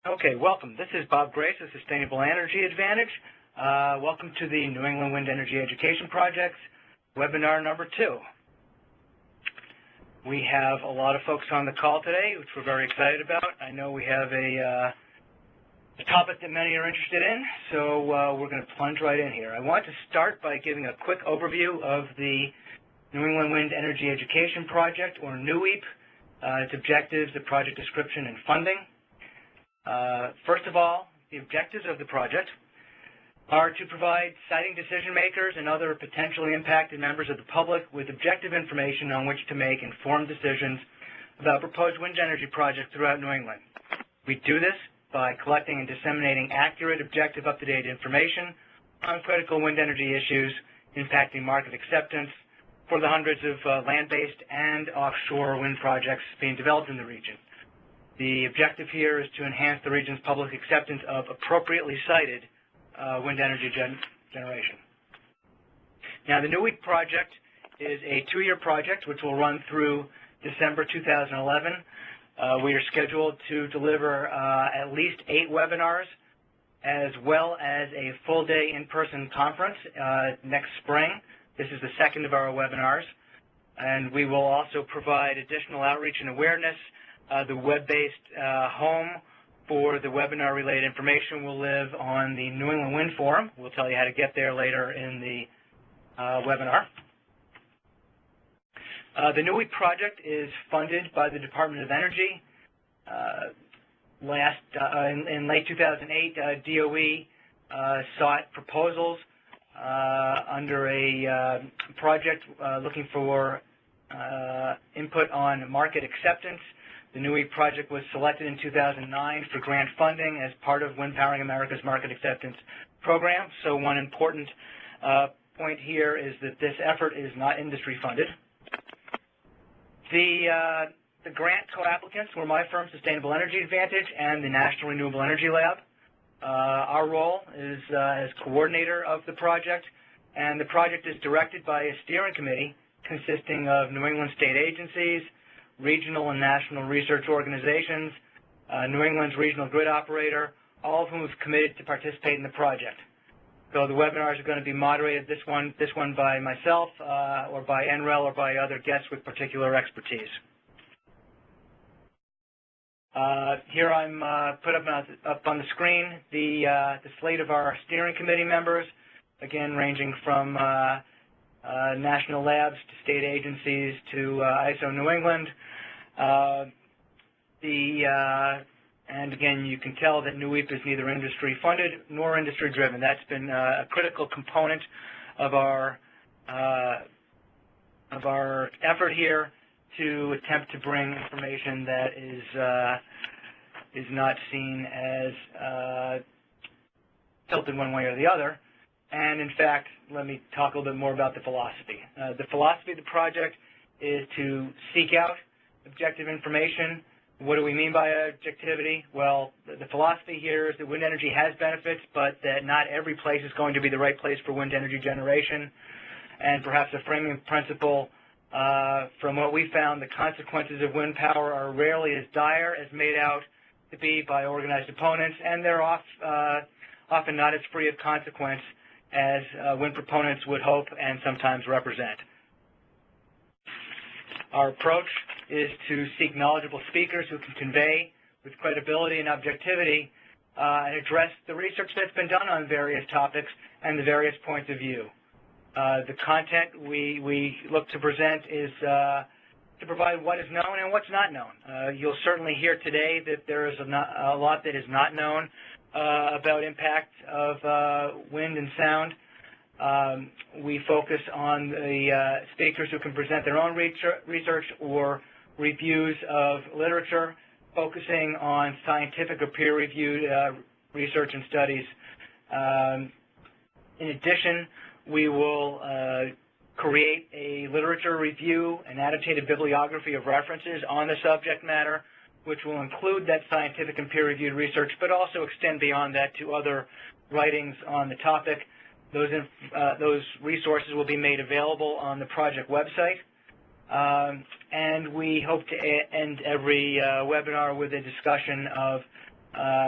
Okay, welcome. This is Bob Grace of Sustainable Energy Advantage. Welcome to the New England Wind Energy Education Project's webinar number 2. We have a lot of folks on the call today, which we're very excited about. I know we have a topic that many are interested in, so we're going to plunge right in here. I want to start by giving a quick overview of the New England Wind Energy Education Project, or NEWEP, its objectives, the project description, and funding. First of all, the objectives of the project are to provide siting decision makers and other potentially impacted members of the public with objective information on which to make informed decisions about proposed wind energy projects throughout New England. We do this by collecting and disseminating accurate, objective, up-to-date information on critical wind energy issues impacting market acceptance for the hundreds of land-based and offshore wind projects being developed in the region. The objective here is to enhance the region's public acceptance of appropriately sited wind energy generation. Now, the NEWEP project is a 2-year project which will run through December 2011. We are scheduled to deliver at least 8 webinars, as well as a full-day in-person conference next spring. This is the second of our webinars, and we will also provide additional outreach and awareness. The web-based home for the webinar-related information will live on the New England Wind Forum. We'll tell you how to get there later in the webinar. The NEWEP project is funded by the Department of Energy. In late 2008, DOE sought proposals under a project looking for input on market acceptance. The NEWEP project was selected in 2009 for grant funding as part of Wind Powering America's Market Acceptance Program. So one important point here is that this effort is not industry funded. The grant co-applicants were my firm, Sustainable Energy Advantage, and the National Renewable Energy Lab. Our role is as coordinator of the project, and the project is directed by a steering committee consisting of New England state agencies, regional and national research organizations, New England's regional grid operator, all of whom have committed to participate in the project. So the webinars are going to be moderated, this one by myself, or by NREL, or by other guests with particular expertise. Here I'm put up on the screen the slate of our steering committee members, again ranging from national labs to state agencies to ISO New England. And again, you can tell that NEWEP is neither industry funded nor industry driven. That's been a critical component of our effort here to attempt to bring information that is not seen as tilted one way or the other. And in fact, let me talk a little bit more about the philosophy. The philosophy of the project is to seek out objective information. What do we mean by objectivity? Well, the philosophy here is that wind energy has benefits, but that not every place is going to be the right place for wind energy generation. And perhaps a framing principle, from what we found, the consequences of wind power are rarely as dire as made out to be by organized opponents, and they're often not as free of consequence as wind proponents would hope and sometimes represent. Our approach is to seek knowledgeable speakers who can convey with credibility and objectivity and address the research that's been done on various topics and the various points of view. The content we look to present is to provide what is known and what's not known. You'll certainly hear today that there is a lot that is not known about impact of wind and sound. We focus on the speakers who can present their own research or reviews of literature, focusing on scientific or peer-reviewed research and studies. In addition, we will create a literature review, an annotated bibliography of references on the subject matter, which will include that scientific and peer-reviewed research, but also extend beyond that to other writings on the topic. Those resources will be made available on the project website. And we hope to end every webinar with a discussion of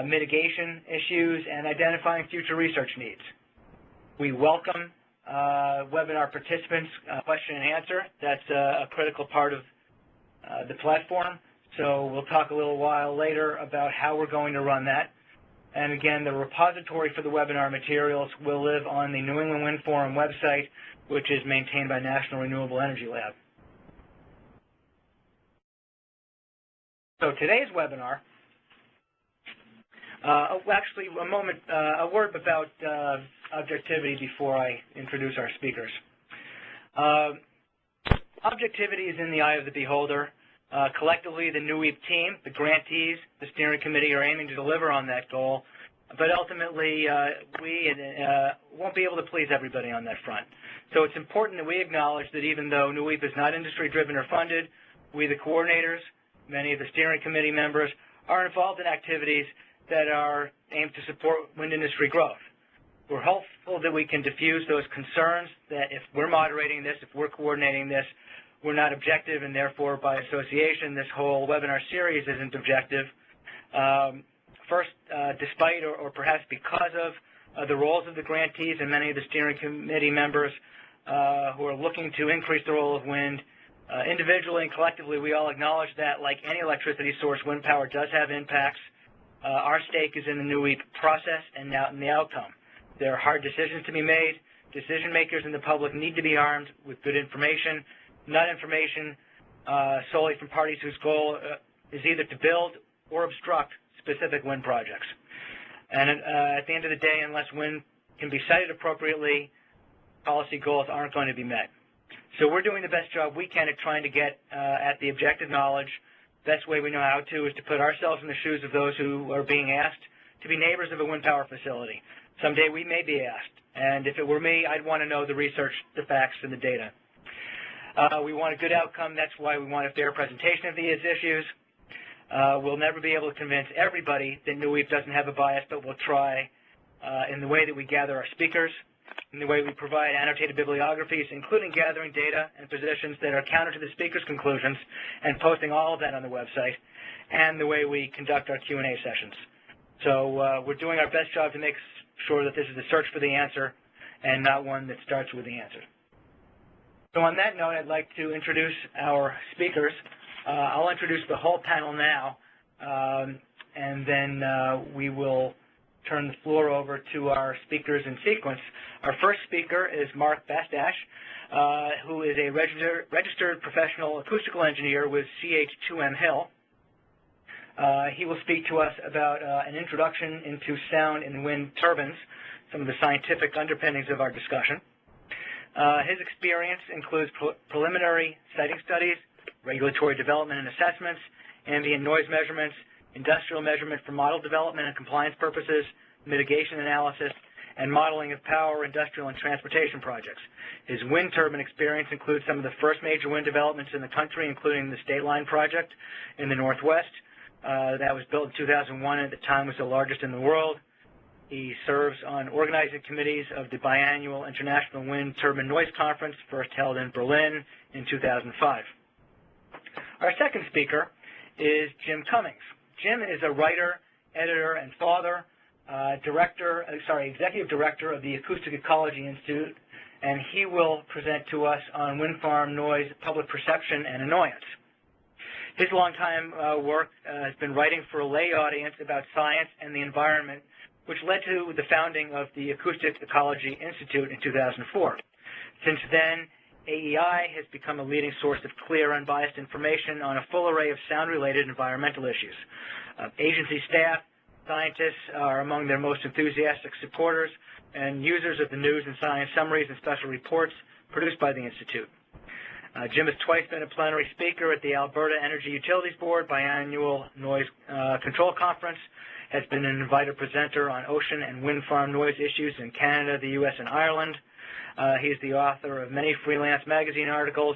mitigation issues, and identifying future research needs. We welcome webinar participants, question and answer. That's a critical part of the platform. So we'll talk a little while later about how we're going to run that. And again, the repository for the webinar materials will live on the New England Wind Forum website, which is maintained by National Renewable Energy Lab. So today's webinar, actually a word about objectivity before I introduce our speakers. Objectivity is in the eye of the beholder. Collectively, the NUWEEP team, the grantees, the steering committee are aiming to deliver on that goal, but ultimately we won't be able to please everybody on that front. So it's important that we acknowledge that even though NUWEEP is not industry-driven or funded, we, the coordinators, many of the steering committee members, are involved in activities that are aimed to support wind industry growth. We're hopeful that we can diffuse those concerns that if we're moderating this, if we're coordinating this, we're not objective, and therefore, by association, this whole webinar series isn't objective. First, despite or perhaps because of the roles of the grantees and many of the steering committee members who are looking to increase the role of wind, individually and collectively, we all acknowledge that, like any electricity source, wind power does have impacts. Our stake is in the NUWEEP process and now in the outcome. There are hard decisions to be made. Decision makers and the public need to be armed with good information, not information solely from parties whose goal is either to build or obstruct specific wind projects. And at the end of the day, unless wind can be cited appropriately, policy goals aren't going to be met. So we're doing the best job we can at trying to get at the objective knowledge. Best way we know how to is to put ourselves in the shoes of those who are being asked to be neighbors of a wind power facility. Someday we may be asked, and if it were me, I'd want to know the research, the facts, and the data. We want a good outcome. That's why we want a fair presentation of these issues. We'll never be able to convince everybody that NUWEEP doesn't have a bias, but we'll try in the way that we gather our speakers, in the way we provide annotated bibliographies, including gathering data and positions that are counter to the speaker's conclusions and posting all of that on the website, and the way we conduct our Q&A sessions. So we're doing our best job to make sure that this is a search for the answer and not one that starts with the answer. So on that note, I'd like to introduce our speakers. I'll introduce the whole panel now, and then we will turn the floor over to our speakers in sequence. Our first speaker is Mark Bastasch, who is a registered professional acoustical engineer with CH2M Hill. He will speak to us about an introduction into sound in wind turbines, some of the scientific underpinnings of our discussion. His experience includes preliminary siting studies, regulatory development and assessments, ambient noise measurements, industrial measurement for model development and compliance purposes, mitigation analysis, and modeling of power, industrial, and transportation projects. His wind turbine experience includes some of the first major wind developments in the country, including the State Line project in the Northwest. That was built in 2001 and at the time was the largest in the world. He serves on organizing committees of the biannual International Wind Turbine Noise Conference, first held in Berlin in 2005. Our second speaker is Jim Cummings. Jim is a writer, editor, and father, executive director of the Acoustic Ecology Institute, and he will present to us on wind farm noise, public perception, and annoyance. His longtime work has been writing for a lay audience about science and the environment, which led to the founding of the Acoustic Ecology Institute in 2004. Since then, AEI has become a leading source of clear, unbiased information on a full array of sound-related environmental issues. Agency staff, scientists are among their most enthusiastic supporters and users of the news and science summaries and special reports produced by the Institute. Jim has twice been a plenary speaker at the Alberta Energy Utilities Board biannual noise control conference, has been an invited presenter on ocean and wind farm noise issues in Canada, the U.S., and Ireland. He is the author of many freelance magazine articles,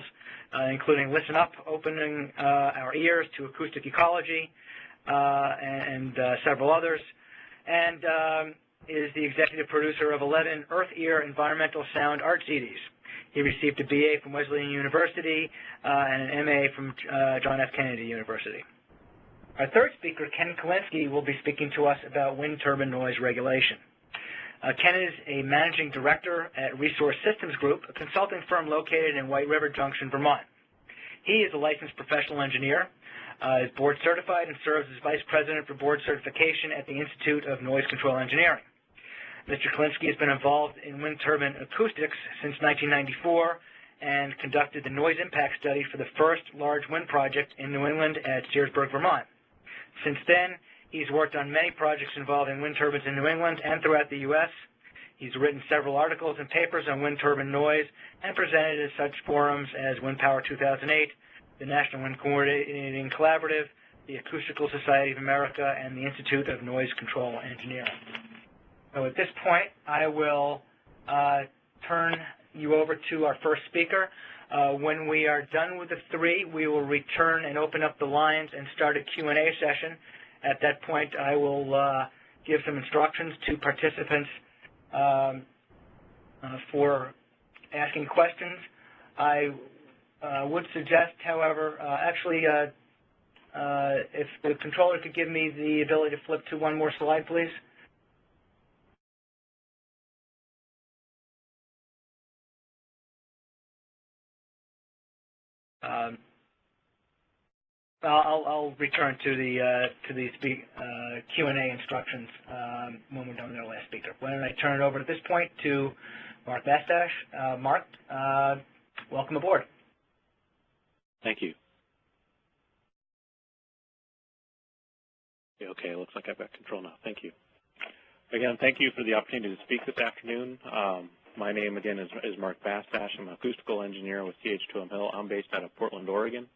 including Listen Up, Opening Our Ears to Acoustic Ecology, and several others, and is the executive producer of 11 Earth Ear Environmental Sound art CDs. He received a BA from Wesleyan University and an MA from John F. Kennedy University. Our third speaker, Ken Kaliski, will be speaking to us about wind turbine noise regulation. Ken is a managing director at Resource Systems Group, a consulting firm located in White River Junction, Vermont. He is a licensed professional engineer, is board certified, and serves as vice president for board certification at the Institute of Noise Control Engineering. Mr. Kaliski has been involved in wind turbine acoustics since 1994 and conducted the noise impact study for the first large wind project in New England at Searsburg, Vermont. Since then, he's worked on many projects involving wind turbines in New England and throughout the U.S. He's written several articles and papers on wind turbine noise and presented at such forums as Wind Power 2008, the National Wind Coordinating Collaborative, the Acoustical Society of America, and the Institute of Noise Control Engineering. So at this point, I will turn you over to our first speaker. When we are done with the three, we will return and open up the lines and start a Q&A session. At that point, I will give some instructions to participants for asking questions. I would suggest, however, if the controller could give me the ability to flip to one more slide, please. I'll return to the Q&A instructions when we're done with our last speaker. Why don't I turn it over at this point to Mark Bastasch. Mark, welcome aboard. Thank you. Okay, it looks like I've got control now. Thank you. Again, thank you for the opportunity to speak this afternoon. My name, again, is Mark Bastasch. I'm an acoustical engineer with CH2M Hill. I'm based out of Portland, Oregon.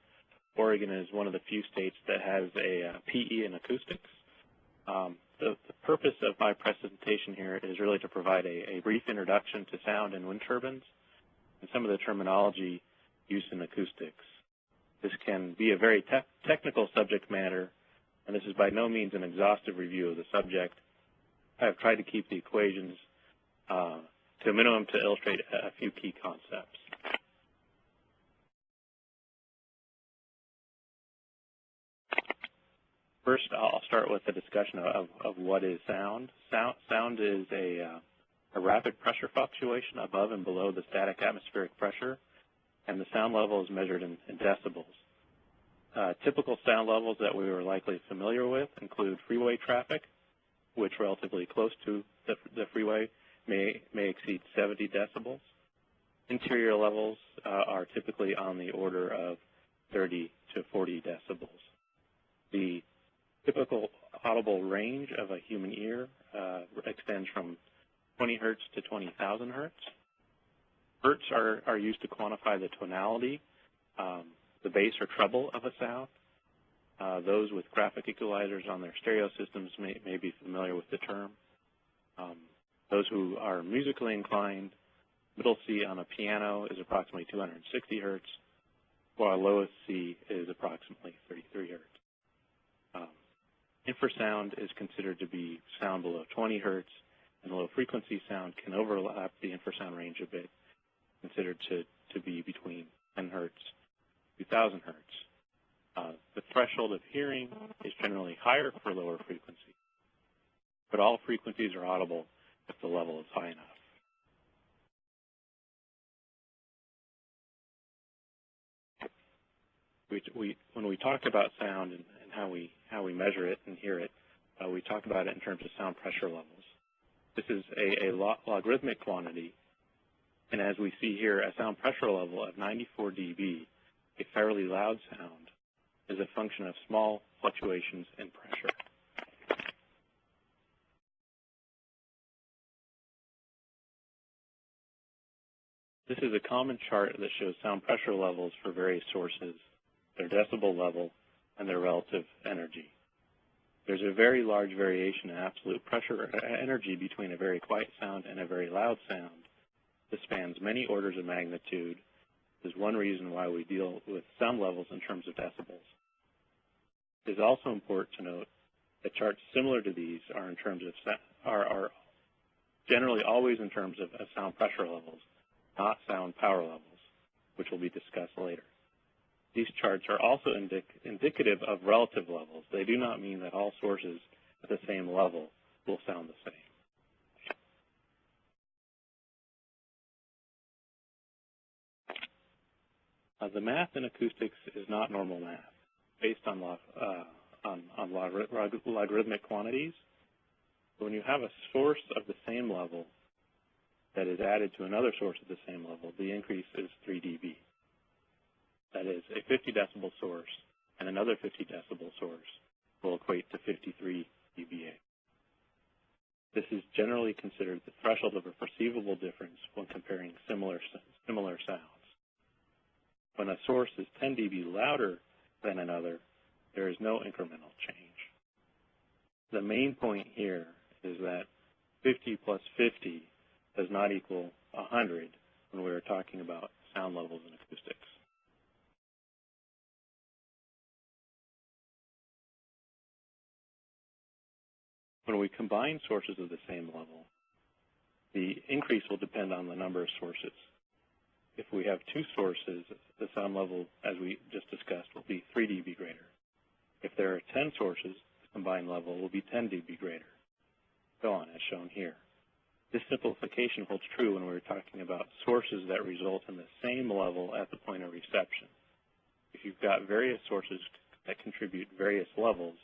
Oregon is one of the few states that has a PE in acoustics. The purpose of my presentation here is really to provide a brief introduction to sound and wind turbines and some of the terminology used in acoustics. This can be a very technical subject matter, and this is by no means an exhaustive review of the subject. I have tried to keep the equations to a minimum to illustrate a few key concepts. First, I'll start with a discussion of what is sound. Sound is a rapid pressure fluctuation above and below the static atmospheric pressure, and the sound level is measured in decibels. Typical sound levels that we are likely familiar with include freeway traffic, which relatively close to the freeway may exceed 70 decibels. Interior levels are typically on the order of 30 to 40 decibels. The typical audible range of a human ear extends from 20 hertz to 20,000 hertz. Hertz are used to quantify the tonality, the bass or treble of a sound. Those with graphic equalizers on their stereo systems may be familiar with the term. Those who are musically inclined, middle C on a piano is approximately 260 hertz, while lowest C is approximately 33 hertz. Infrasound is considered to be sound below 20 hertz, and low frequency sound can overlap the infrasound range a bit, considered to be between 10 hertz to 2,000 hertz. The threshold of hearing is generally higher for lower frequency, but all frequencies are audible if the level is high enough. When we talk about sound and how we measure it and hear it, we talk about it in terms of sound pressure levels. This is a logarithmic quantity, and as we see here, a sound pressure level of 94 dB, a fairly loud sound, is a function of small fluctuations in pressure. This is a common chart that shows sound pressure levels for various sources, their decibel level, and their relative energy. There's a very large variation in absolute pressure or energy between a very quiet sound and a very loud sound. This spans many orders of magnitude. This is one reason why we deal with sound levels in terms of decibels. It is also important to note that charts similar to these are in terms of are generally always in terms of sound pressure levels, not sound power levels, which will be discussed later. These charts are also indicative of relative levels. They do not mean that all sources at the same level will sound the same. The math in acoustics is not normal math, based on logarithmic quantities. When you have a source of the same level that is added to another source of the same level, the increase is 3 dB. That is, a 50 decibel source and another 50 decibel source will equate to 53 dBA. This is generally considered the threshold of a perceivable difference when comparing similar sounds. When a source is 10 dB louder than another, there is no incremental change. The main point here is that 50 plus 50 does not equal 100 when we are talking about sound levels in acoustics. When we combine sources of the same level, the increase will depend on the number of sources. If we have 2 sources, the sound level, as we just discussed, will be 3 dB greater. If there are 10 sources, the combined level will be 10 dB greater, so on, as shown here. This simplification holds true when we're talking about sources that result in the same level at the point of reception. If you've got various sources that contribute various levels,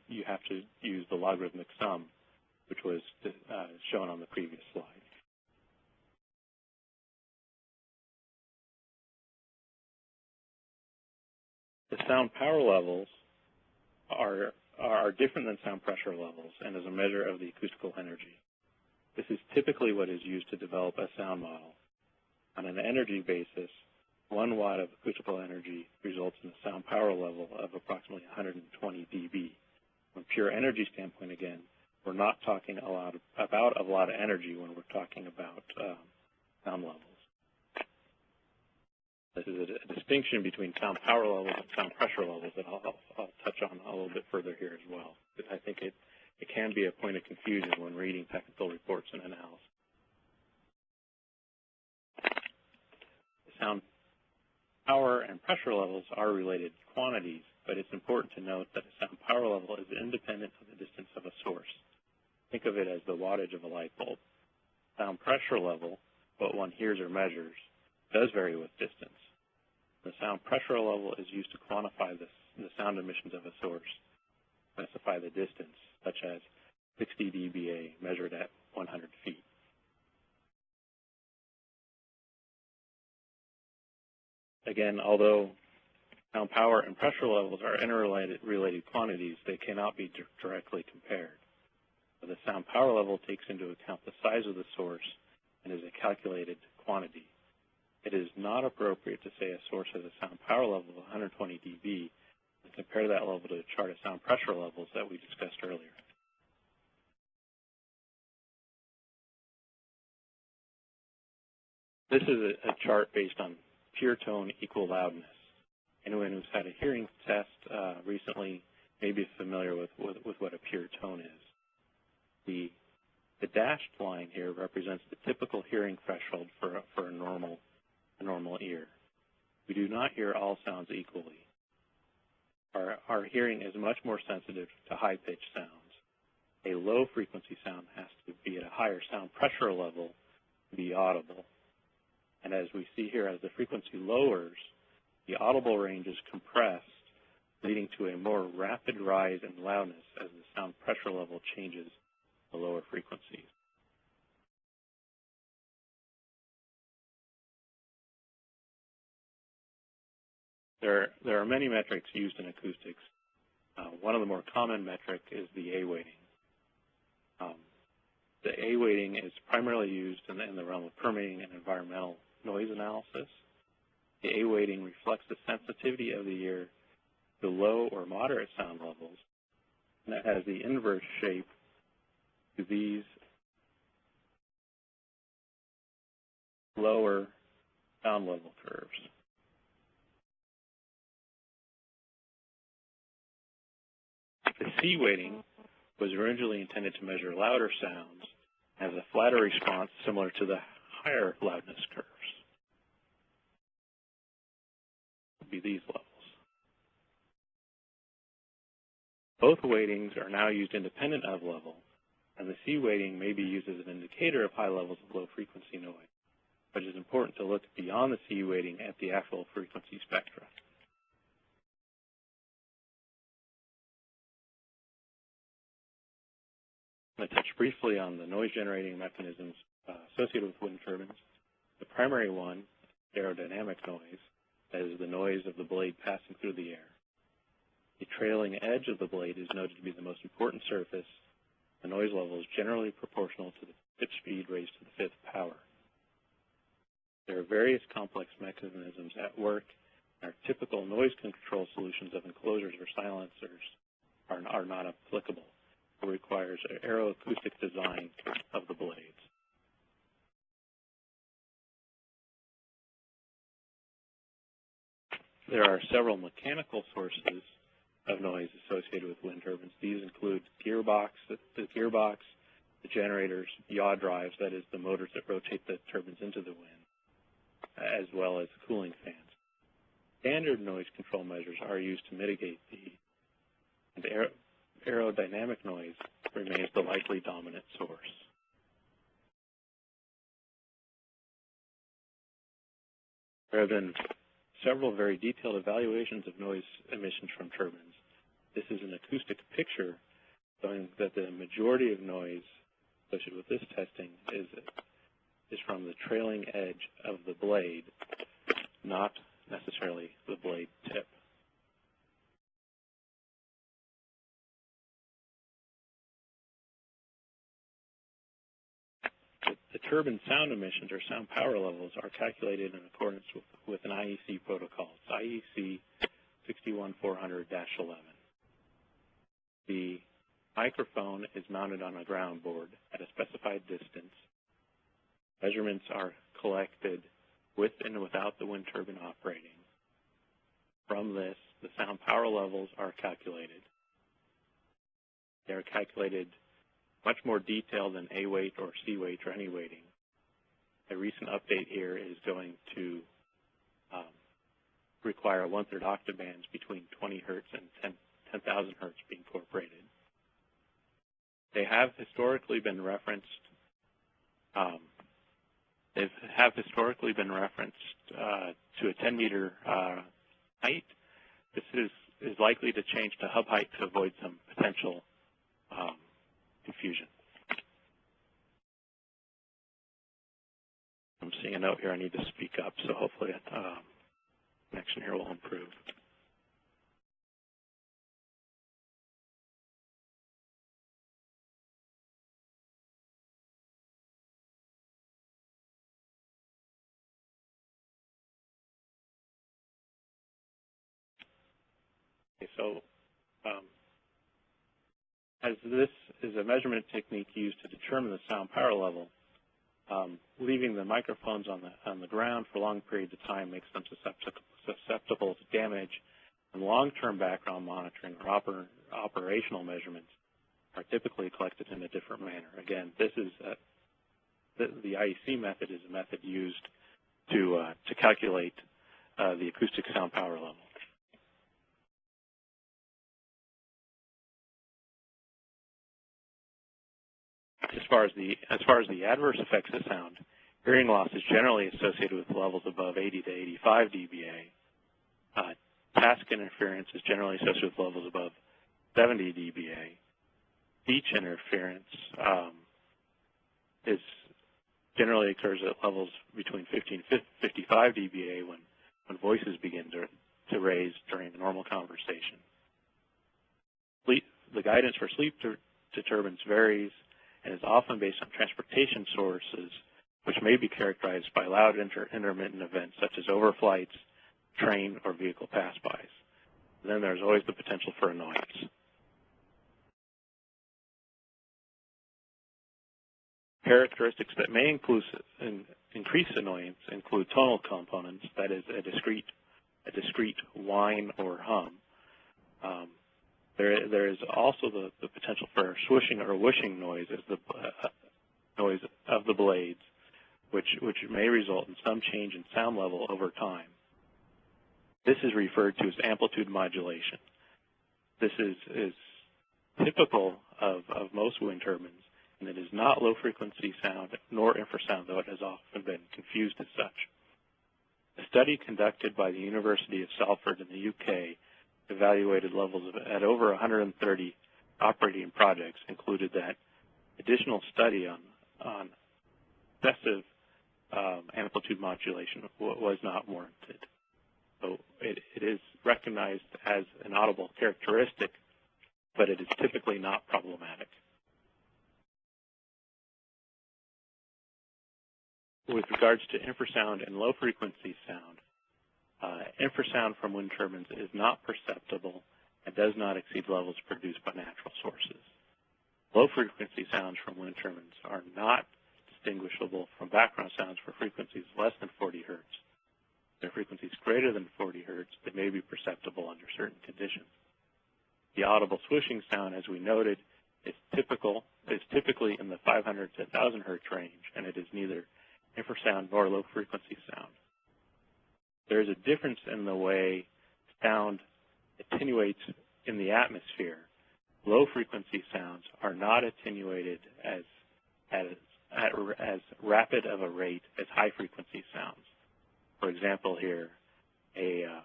you have to use the logarithmic sum, which was shown on the previous slide. The sound power levels are different than sound pressure levels and is a measure of the acoustical energy. This is typically what is used to develop a sound model. On an energy basis, 1 watt of acoustical energy results in a sound power level of approximately 120 dB. From a pure energy standpoint, again, we're not talking about a lot of energy when we're talking about sound levels. This is a distinction between sound power levels and sound pressure levels that I'll touch on a little bit further here as well. But I think it can be a point of confusion when reading technical reports and analysis. Sound power and pressure levels are related quantities, but it's important to note that a sound power level is independent of the distance of a source. Think of it as the wattage of a light bulb. Sound pressure level, what one hears or measures, does vary with distance. The sound pressure level is used to quantify the sound emissions of a source, specify the distance, such as 60 dBA measured at 100 feet. Again, although sound power and pressure levels are interrelated quantities, they cannot be directly compared. The sound power level takes into account the size of the source and is a calculated quantity. It is not appropriate to say a source has a sound power level of 120 dB and compare that level to a chart of sound pressure levels that we discussed earlier. This is a chart based on pure tone equal loudness. Anyone who's had a hearing test recently may be familiar with what a pure tone is. The dashed line here represents the typical hearing threshold for a normal ear. We do not hear all sounds equally. Our hearing is much more sensitive to high-pitched sounds. A low-frequency sound has to be at a higher sound pressure level to be audible. And as we see here, as the frequency lowers, the audible range is compressed, leading to a more rapid rise in loudness as the sound pressure level changes to lower frequencies. There are many metrics used in acoustics. One of the more common metric is the A weighting. The A weighting is primarily used in the realm of permitting and environmental noise analysis. The A weighting reflects the sensitivity of the ear to low or moderate sound levels, and it has the inverse shape to these lower sound level curves. The C weighting was originally intended to measure louder sounds and has a flatter response similar to the higher loudness curves. be these levels. Both weightings are now used independent of level, and the C weighting may be used as an indicator of high levels of low frequency noise, but it is important to look beyond the C weighting at the actual frequency spectra. I'm going to touch briefly on the noise generating mechanisms associated with wind turbines. The primary one, aerodynamic noise, that is the noise of the blade passing through the air. The trailing edge of the blade is noted to be the most important surface. The noise level is generally proportional to the pitch speed raised to the fifth power. There are various complex mechanisms at work, and our typical noise control solutions of enclosures or silencers are not applicable. It requires an aeroacoustic design of the blades. There are several mechanical sources of noise associated with wind turbines. These include the gearbox, the generators, yaw drives, that is the motors that rotate the turbines into the wind, as well as cooling fans. Standard noise control measures are used to mitigate the aerodynamic noise remains the likely dominant source. There have been several very detailed evaluations of noise emissions from turbines. This is an acoustic picture showing that the majority of noise associated with this testing is from the trailing edge of the blade, not necessarily the blade tip. The turbine sound emissions, or sound power levels, are calculated in accordance with an IEC protocol. It's IEC 61400-11. The microphone is mounted on a ground board at a specified distance. Measurements are collected with and without the wind turbine operating. From this, the sound power levels are calculated. They are calculated much more detailed than A weight or C weight or any weighting. A recent update here is going to require 1/3 octave bands between 20 hertz and 10,000 hertz be incorporated. They have historically been referenced. To a 10-meter height. This is likely to change to hub height to avoid some potential confusion. I'm seeing a note here I need to speak up, so hopefully connection here will improve. Okay, so as this is a measurement technique used to determine the sound power level, leaving the microphones on the ground for long periods of time makes them susceptible to damage, and long-term background monitoring or operational measurements are typically collected in a different manner. Again, this is the IEC method is a method used to calculate the acoustic sound power level. As far as the adverse effects of sound, hearing loss is generally associated with levels above 80 to 85 dBA. Task interference is generally associated with levels above 70 dBA. Speech interference generally occurs at levels between 50 and 55 dBA when voices begin to raise during a normal conversation. The guidance for sleep to turbines varies and is often based on transportation sources, which may be characterized by loud intermittent events such as overflights, train, or vehicle pass-bys. Then there's always the potential for annoyance. Characteristics that may increase annoyance include tonal components, that is a discrete whine or hum. There is also the potential for swishing or whooshing noise as the noise of the blades, which may result in some change in sound level over time. This is referred to as amplitude modulation. This is typical of most wind turbines, and it is not low-frequency sound nor infrasound, though it has often been confused as such. A study conducted by the University of Salford in the UK evaluated levels at over 130 operating projects, concluded that additional study on excessive amplitude modulation was not warranted. So it is recognized as an audible characteristic, but it is typically not problematic. With regards to infrasound and low-frequency sound, infrasound from wind turbines is not perceptible and does not exceed levels produced by natural sources. Low-frequency sounds from wind turbines are not distinguishable from background sounds for frequencies less than 40 hertz. If their frequencies greater than 40 hertz, they may be perceptible under certain conditions. The audible swishing sound, as we noted, is typically in the 500 to 1,000 hertz range, and it is neither infrasound nor low-frequency sound. There is a difference in the way sound attenuates in the atmosphere. Low-frequency sounds are not attenuated as rapid of a rate as high-frequency sounds. For example, here, a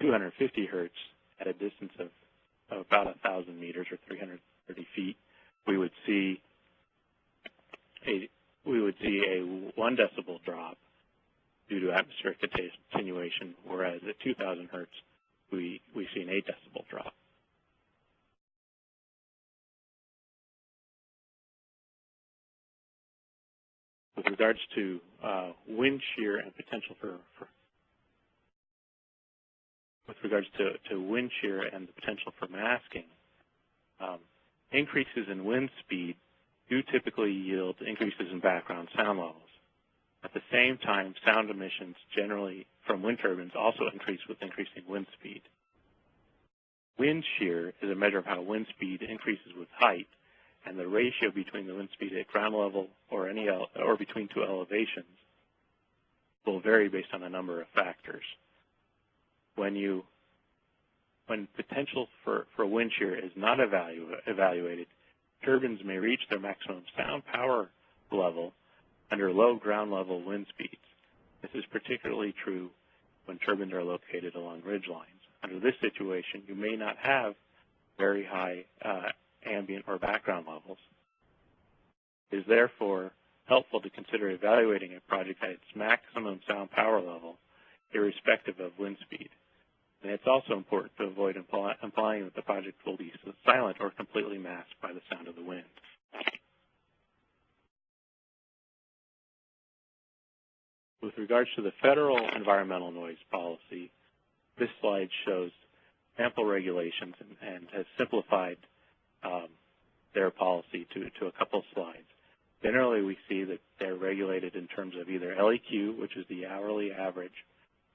250 hertz at a distance of about 1,000 meters or 330 feet, we would see a 1 decibel drop due to atmospheric attenuation, whereas at 2,000 hertz, we see an 8 decibel drop. With regards to wind shear and potential wind shear and the potential for masking, increases in wind speed do typically yield increases in background sound levels. At the same time, sound emissions generally from wind turbines also increase with increasing wind speed. Wind shear is a measure of how wind speed increases with height, and the ratio between the wind speed at ground level or between two elevations will vary based on a number of factors. When potential for wind shear is not evaluated, turbines may reach their maximum sound power level under low ground level wind speeds. This is particularly true when turbines are located along ridge lines. Under this situation, you may not have very high ambient or background levels. It is therefore helpful to consider evaluating a project at its maximum sound power level, irrespective of wind speed. And it's also important to avoid implying that the project will be silent or completely masked by the sound of the wind. With regards to the federal environmental noise policy, this slide shows sample regulations and has simplified their policy to a couple of slides. Generally, we see that they're regulated in terms of either LEQ, which is the hourly average,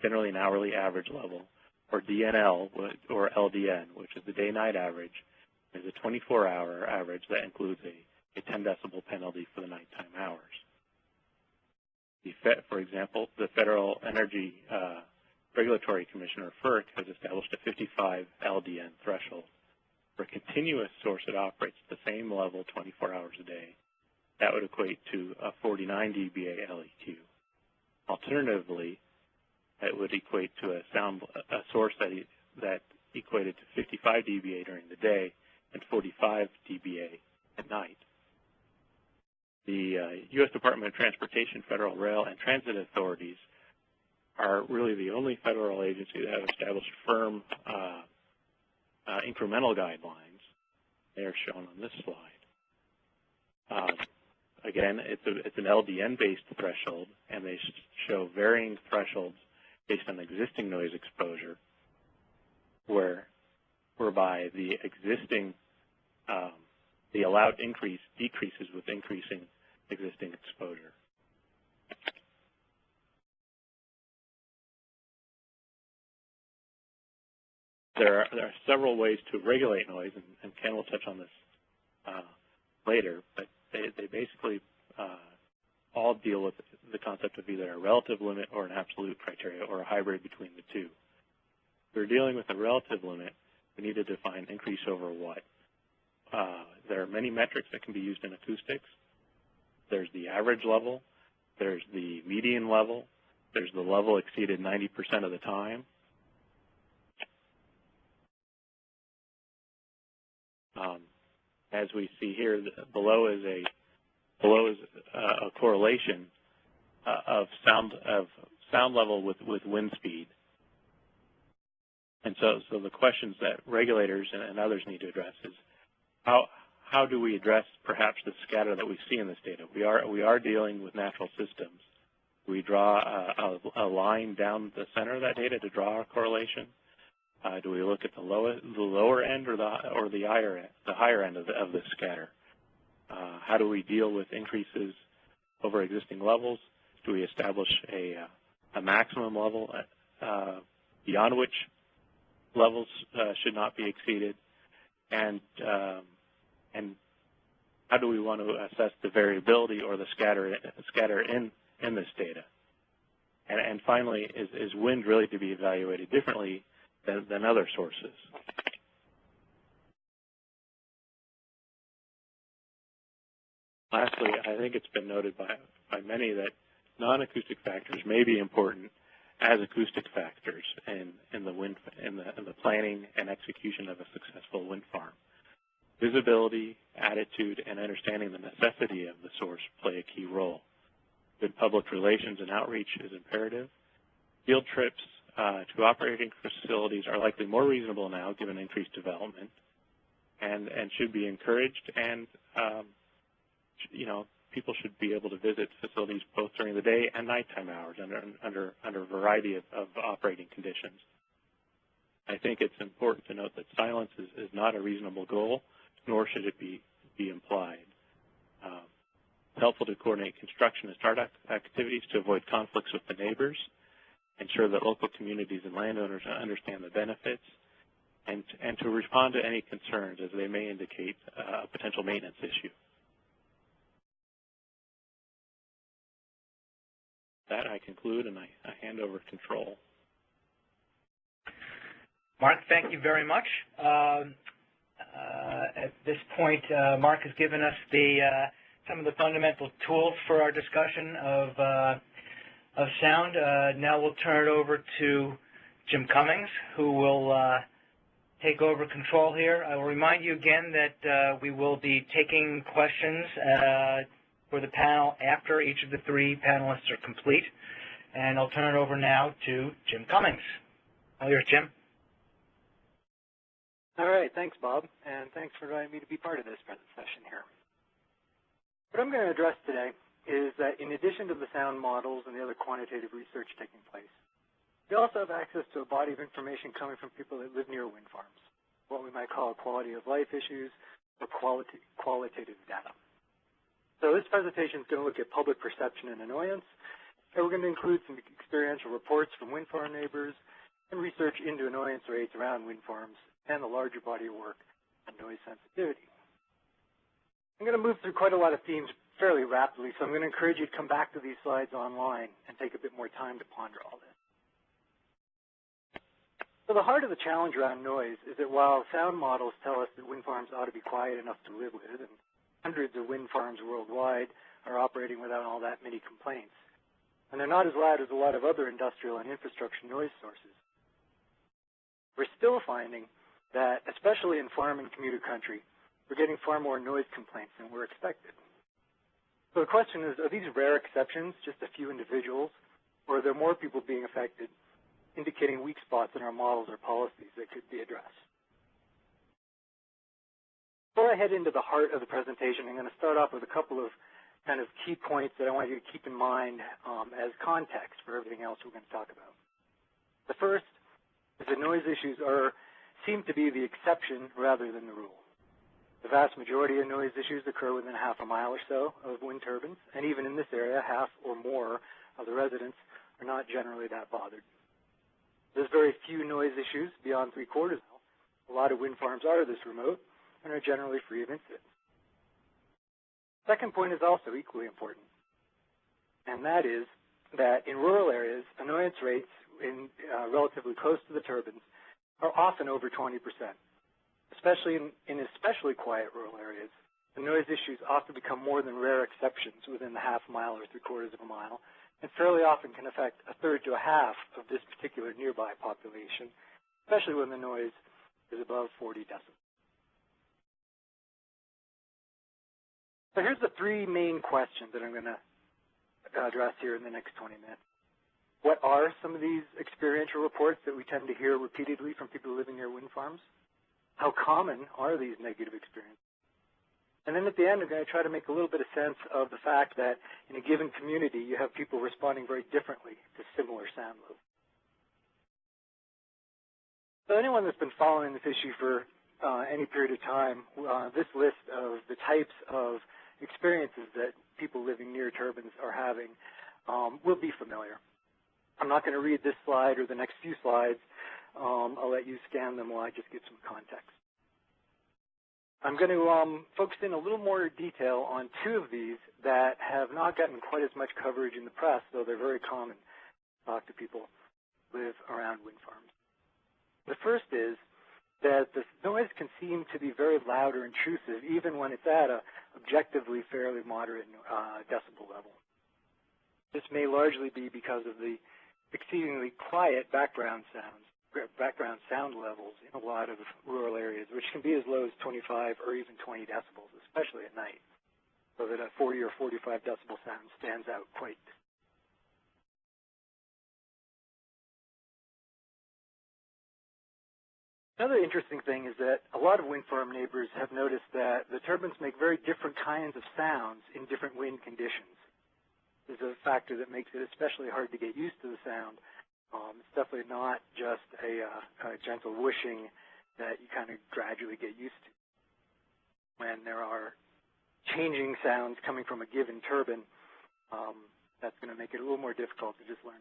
generally an hourly average level, or DNL, or LDN, which is the day-night average, is a 24-hour average that includes a 10 decibel penalty for the nighttime hours. For example, the Federal Energy Regulatory Commission, or FERC, has established a 55 LDN threshold. For a continuous source that operates at the same level 24 hours a day, that would equate to a 49 dBA LEQ. Alternatively, it would equate to a source that equated to 55 dBA during the day and 45 dBA at night. The U.S. Department of Transportation, Federal Rail, and Transit Authorities are really the only federal agency that have established firm incremental guidelines. They are shown on this slide. Again, it's an LDN-based threshold, and they show varying thresholds based on existing noise exposure, whereby the allowed increase decreases with increasing existing exposure. There are several ways to regulate noise, and Ken will touch on this later, but they basically all deal with the concept of either a relative limit or an absolute criteria, or a hybrid between the two. If we're dealing with a relative limit, we need to define increase over what. There are many metrics that can be used in acoustics. There's the average level, there's the median level, there's the level exceeded 90% of the time. As we see here, below is a correlation of sound level with wind speed. And so the questions that regulators and others need to address is how do we address perhaps the scatter that we see in this data? We are dealing with natural systems. We draw a line down the center of that data to draw a correlation. Do we look at the lower end or the higher end of the scatter? How do we deal with increases over existing levels? Do we establish a maximum level beyond which levels should not be exceeded? And how do we want to assess the variability or the scatter in this data? And finally, is wind really to be evaluated differently than other sources? Lastly, I think it's been noted by many that non-acoustic factors may be important as acoustic factors in the planning and execution of a successful wind farm. Visibility, attitude, and understanding the necessity of the source play a key role. Good public relations and outreach is imperative. Field trips to operating facilities are likely more reasonable now given increased development and should be encouraged, and people should be able to visit facilities both during the day and nighttime hours under a variety of operating conditions. I think it's important to note that silence is not a reasonable goal, nor should it be implied. It's helpful to coordinate construction and startup activities to avoid conflicts with the neighbors, ensure that local communities and landowners understand the benefits, and to respond to any concerns as they may indicate a potential maintenance issue. That I conclude, and I hand over control. Mark, thank you very much. At this point, Mark has given us some of the fundamental tools for our discussion of sound. Now we'll turn it over to Jim Cummings, who will take over control here. I will remind you again that we will be taking questions for the panel after each of the three panelists are complete. And I'll turn it over now to Jim Cummings. All yours, Jim. All right, thanks, Bob, and thanks for inviting me to be part of this session here. What I'm going to address today is that in addition to the sound models and the other quantitative research taking place, we also have access to a body of information coming from people that live near wind farms, what we might call quality of life issues or qualitative data. So this presentation is going to look at public perception and annoyance, and we're going to include some experiential reports from wind farm neighbors and research into annoyance rates around wind farms and the larger body of work on noise sensitivity. I'm going to move through quite a lot of themes fairly rapidly, so I'm going to encourage you to come back to these slides online and take a bit more time to ponder all this. So the heart of the challenge around noise is that while sound models tell us that wind farms ought to be quiet enough to live with, and hundreds of wind farms worldwide are operating without all that many complaints, and they're not as loud as a lot of other industrial and infrastructure noise sources, we're still finding that, especially in farm and commuter country, we're getting far more noise complaints than were expected. So the question is, are these rare exceptions, just a few individuals, or are there more people being affected, indicating weak spots in our models or policies that could be addressed? Before I head into the heart of the presentation, I'm going to start off with a couple of kind of key points that I want you to keep in mind as context for everything else we're going to talk about. The first is that noise issues seem to be the exception rather than the rule. The vast majority of noise issues occur within half a mile or so of wind turbines, and even in this area, half or more of the residents are not generally that bothered. There's very few noise issues beyond 3/4 mile. A lot of wind farms are this remote and are generally free of incidents. Second point is also equally important, and that is that in rural areas, annoyance rates relatively close to the turbines are often over 20%. Especially in especially quiet rural areas, the noise issues often become more than rare exceptions within the half mile or 3/4 of a mile, and fairly often can affect a third to a half of this particular nearby population, especially when the noise is above 40 decibels. So here's the three main questions that I'm going to address here in the next 20 minutes. What are some of these experiential reports that we tend to hear repeatedly from people living near wind farms? How common are these negative experiences? And then at the end, I'm going to try to make a little bit of sense of the fact that in a given community, you have people responding very differently to similar sound levels. So anyone that's been following this issue for any period of time, this list of the types of experiences that people living near turbines are having will be familiar. I'm not going to read this slide or the next few slides. I'll let you scan them while I just give some context. I'm going to focus in a little more detail on two of these that have not gotten quite as much coverage in the press, though they're very common to talk to people who live around wind farms. The first is that the noise can seem to be very loud or intrusive, even when it's at a objectively fairly moderate decibel level. This may largely be because of the exceedingly quiet background sound levels in a lot of rural areas, which can be as low as 25 or even 20 decibels, especially at night, so that a 40 or 45 decibel sound stands out quite. Another interesting thing is that a lot of wind farm neighbors have noticed that the turbines make very different kinds of sounds in different wind conditions. This is a factor that makes it especially hard to get used to the sound. It's definitely not just a gentle whooshing that you kind of gradually get used to. When there are changing sounds coming from a given turbine, that's going to make it a little more difficult to just learn.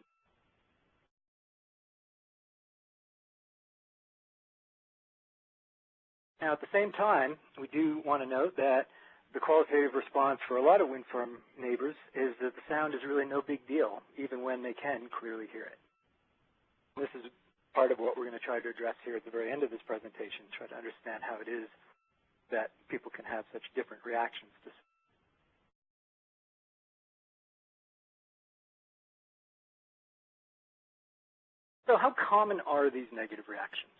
Now, at the same time, we do want to note that the qualitative response for a lot of wind farm neighbors is that the sound is really no big deal, even when they can clearly hear it. This is part of what we're going to try to address here at the very end of this presentation, try to understand how it is that people can have such different reactions to sound. So how common are these negative reactions?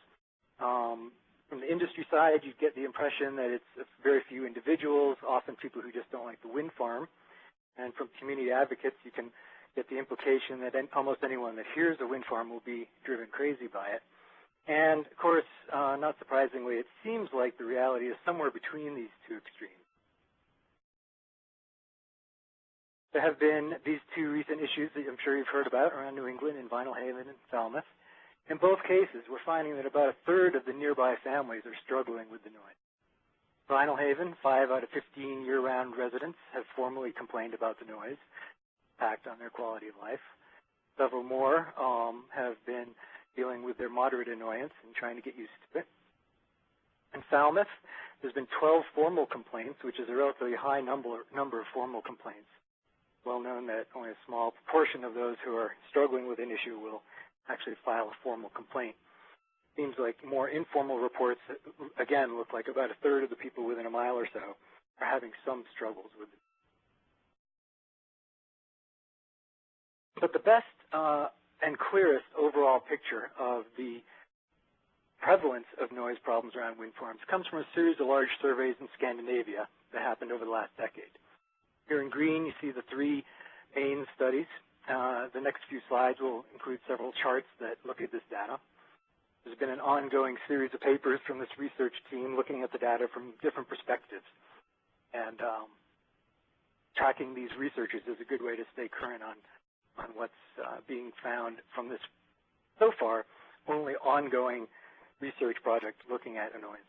From the industry side, you get the impression that it's very few individuals, often people who just don't like the wind farm. And from community advocates, you can get the implication that almost anyone that hears a wind farm will be driven crazy by it. And, of course, not surprisingly, it seems like the reality is somewhere between these two extremes. There have been these two recent issues that I'm sure you've heard about around New England in Vinyl Haven and Falmouth. In both cases, we're finding that about a third of the nearby families are struggling with the noise. Vinyl Haven, 5 out of 15 year-round residents have formally complained about the noise impact on their quality of life. Several more have been dealing with their moderate annoyance and trying to get used to it. In Falmouth, there's been 12 formal complaints, which is a relatively high number of formal complaints. Well known that only a small proportion of those who are struggling with an issue will actually file a formal complaint. Seems like more informal reports, again, look like about a third of the people within a mile or so are having some struggles with it. But the best and clearest overall picture of the prevalence of noise problems around wind farms comes from a series of large surveys in Scandinavia that happened over the last decade. Here in green, you see the three main studies. The next few slides will include several charts that look at this data. There's been an ongoing series of papers from this research team looking at the data from different perspectives. And tracking these researches is a good way to stay current on what's being found from this, so far, only ongoing research project looking at noise.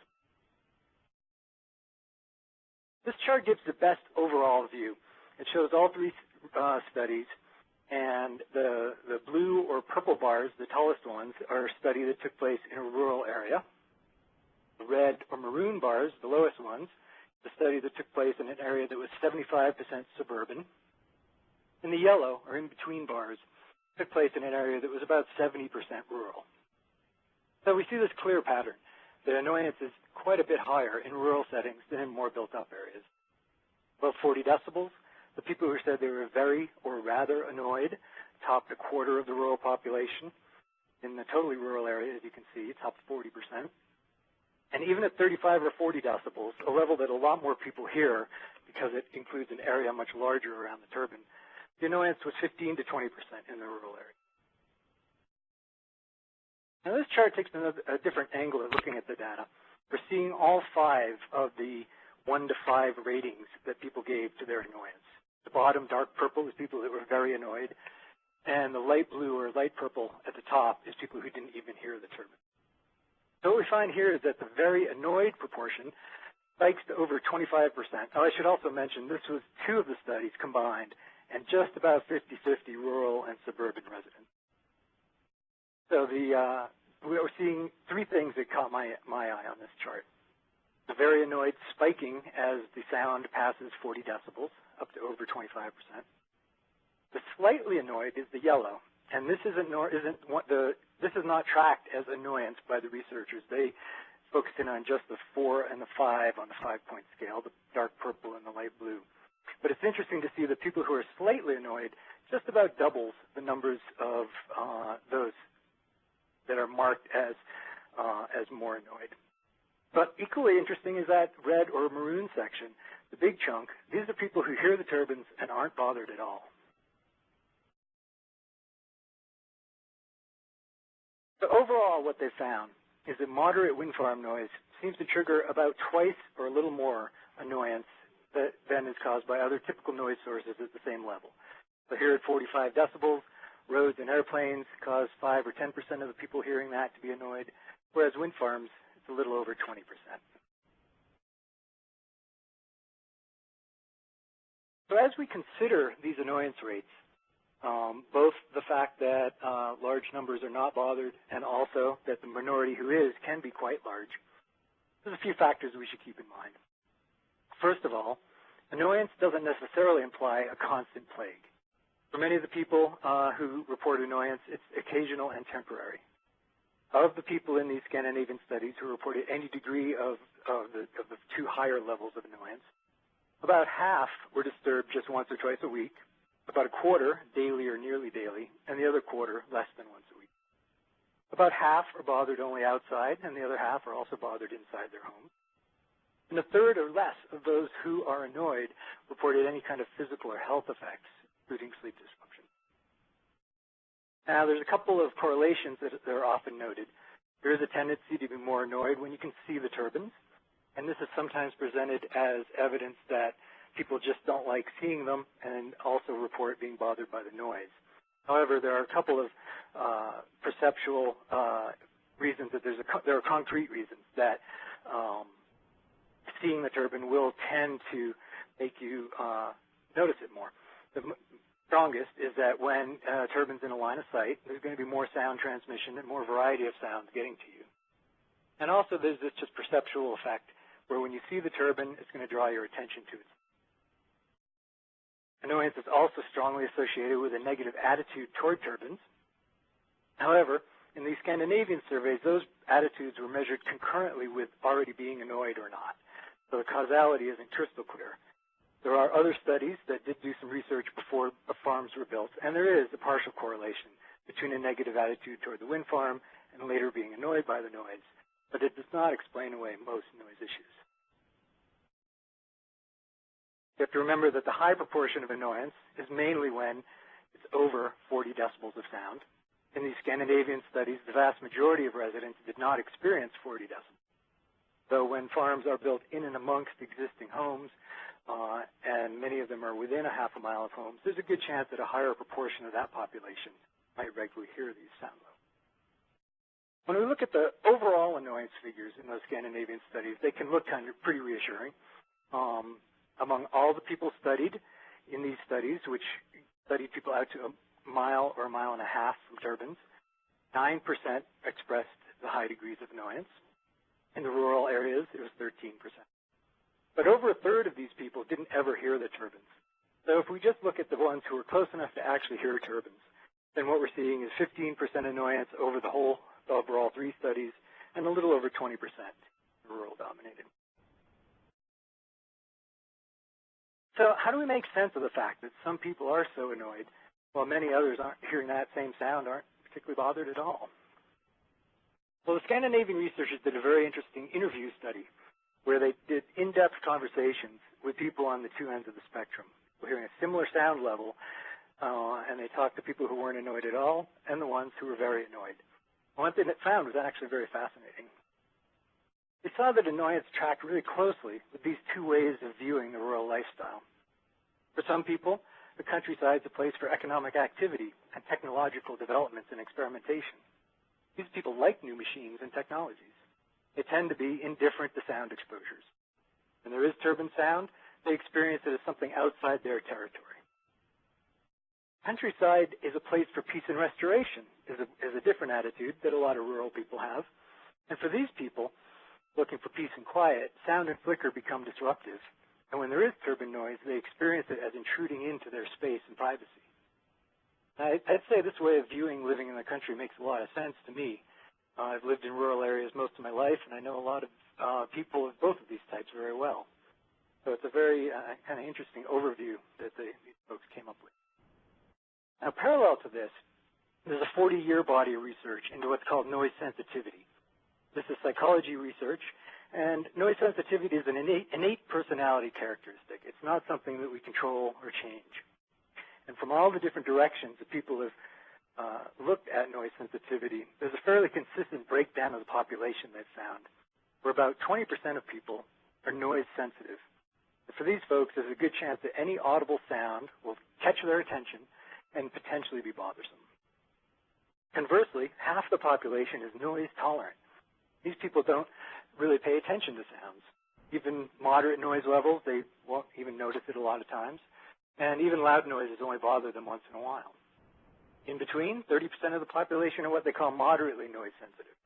This chart gives the best overall view. It shows all three studies, and the blue or purple bars, the tallest ones, are a study that took place in a rural area. The red or maroon bars, the lowest ones, the study that took place in an area that was 75% suburban. And the yellow, or in-between bars, took place in an area that was about 70% rural. So we see this clear pattern. The annoyance is quite a bit higher in rural settings than in more built-up areas. About 40 decibels, the people who said they were very or rather annoyed topped a quarter of the rural population. In the totally rural area, as you can see, it topped 40%. And even at 35 or 40 decibels, a level that a lot more people hear because it includes an area much larger around the turbine, the annoyance was 15 to 20% in the rural area. Now this chart takes a different angle at looking at the data. We're seeing all 5 of the 1 to 5 ratings that people gave to their annoyance. The bottom dark purple is people that were very annoyed, and the light blue or light purple at the top is people who didn't even hear the turbine. So what we find here is that the very annoyed proportion spikes to over 25%. Now I should also mention this was 2 of the studies combined, and just about 50-50 rural and suburban residents. So we're seeing 3 things that caught my eye on this chart. The very annoyed spiking as the sound passes 40 decibels, up to over 25%. The slightly annoyed is the yellow, and this is not tracked as annoyance by the researchers. They focus in on just the 4 and the 5 on the 5-point scale, the dark purple and the light blue. But it's interesting to see that people who are slightly annoyed just about doubles the numbers of those that are marked as more annoyed. But equally interesting is that red or maroon section, the big chunk. These are people who hear the turbines and aren't bothered at all. So overall, what they found is that moderate wind farm noise seems to trigger about twice or a little more annoyance than is caused by other typical noise sources at the same level. So here at 45 decibels, roads and airplanes cause 5 or 10% of the people hearing that to be annoyed, whereas wind farms, it's a little over 20%. So as we consider these annoyance rates, both the fact that large numbers are not bothered and also that the minority who is can be quite large, there's a few factors we should keep in mind. First of all, annoyance doesn't necessarily imply a constant plague. For many of the people who report annoyance, it's occasional and temporary. Of the people in these Scandinavian studies who reported any degree of the 2 higher levels of annoyance, about half were disturbed just once or twice a week, about a quarter daily or nearly daily, and the other quarter less than once a week. About half are bothered only outside, and the other half are also bothered inside their homes. And a third or less of those who are annoyed reported any kind of physical or health effects, including sleep disruption. Now, there's a couple of correlations that are often noted. There is a tendency to be more annoyed when you can see the turbines, and this is sometimes presented as evidence that people just don't like seeing them and also report being bothered by the noise. However, there are a couple of perceptual reasons that there are concrete reasons that seeing the turbine will tend to make you notice it more. The strongest is that when a turbine's in a line of sight, there's going to be more sound transmission and more variety of sounds getting to you. And also there's this just perceptual effect where when you see the turbine, it's going to draw your attention to it. Annoyance is also strongly associated with a negative attitude toward turbines. However, in these Scandinavian surveys, those attitudes were measured concurrently with already being annoyed or not. So the causality isn't crystal clear. There are other studies that did do some research before the farms were built, and there is a partial correlation between a negative attitude toward the wind farm and later being annoyed by the noise, but it does not explain away most noise issues. You have to remember that the high proportion of annoyance is mainly when it's over 40 decibels of sound. In these Scandinavian studies, the vast majority of residents did not experience 40 decibels. So when farms are built in and amongst existing homes, and many of them are within a half a mile of homes, there's a good chance that a higher proportion of that population might regularly hear these sound levels. When we look at the overall annoyance figures in those Scandinavian studies, they can look kind of pretty reassuring. Among all the people studied in these studies, which studied people out to a mile or a mile and a half from turbines, 9% expressed the high degrees of annoyance. In the rural areas, it was 13%. But over a third of these people didn't ever hear the turbines. So if we just look at the ones who were close enough to actually hear turbines, then what we're seeing is 15% annoyance over the whole over all 3 studies, and a little over 20% rural dominated. So how do we make sense of the fact that some people are so annoyed while many others aren't hearing that same sound, aren't particularly bothered at all? Well, the Scandinavian researchers did a very interesting interview study where they did in-depth conversations with people on the 2 ends of the spectrum. We're hearing a similar sound level, and they talked to people who weren't annoyed at all and the ones who were very annoyed. And what they found was actually very fascinating. They saw that annoyance tracked really closely with these 2 ways of viewing the rural lifestyle. For some people, the countryside is a place for economic activity and technological developments and experimentation. These people like new machines and technologies. They tend to be indifferent to sound exposures. When there is turbine sound, they experience it as something outside their territory. Countryside is a place for peace and restoration, is a different attitude that a lot of rural people have. And for these people, looking for peace and quiet, sound and flicker become disruptive. And when there is turbine noise, they experience it as intruding into their space and privacy. I'd say this way of viewing living in the country makes a lot of sense to me. I've lived in rural areas most of my life, and I know a lot of people of both of these types very well. So it's a very kind of interesting overview that these folks came up with. Now, parallel to this, there's a 40-year body of research into what's called noise sensitivity. This is psychology research, and noise sensitivity is an innate personality characteristic. It's not something that we control or change. And from all the different directions that people have looked at noise sensitivity, there's a fairly consistent breakdown of the population they've found, where about 20% of people are noise sensitive. And for these folks, there's a good chance that any audible sound will catch their attention and potentially be bothersome. Conversely, half the population is noise tolerant. These people don't really pay attention to sounds. Even moderate noise levels, they won't even notice it a lot of times. And even loud noises only bother them once in a while. In between, 30% of the population are what they call moderately noise sensitive.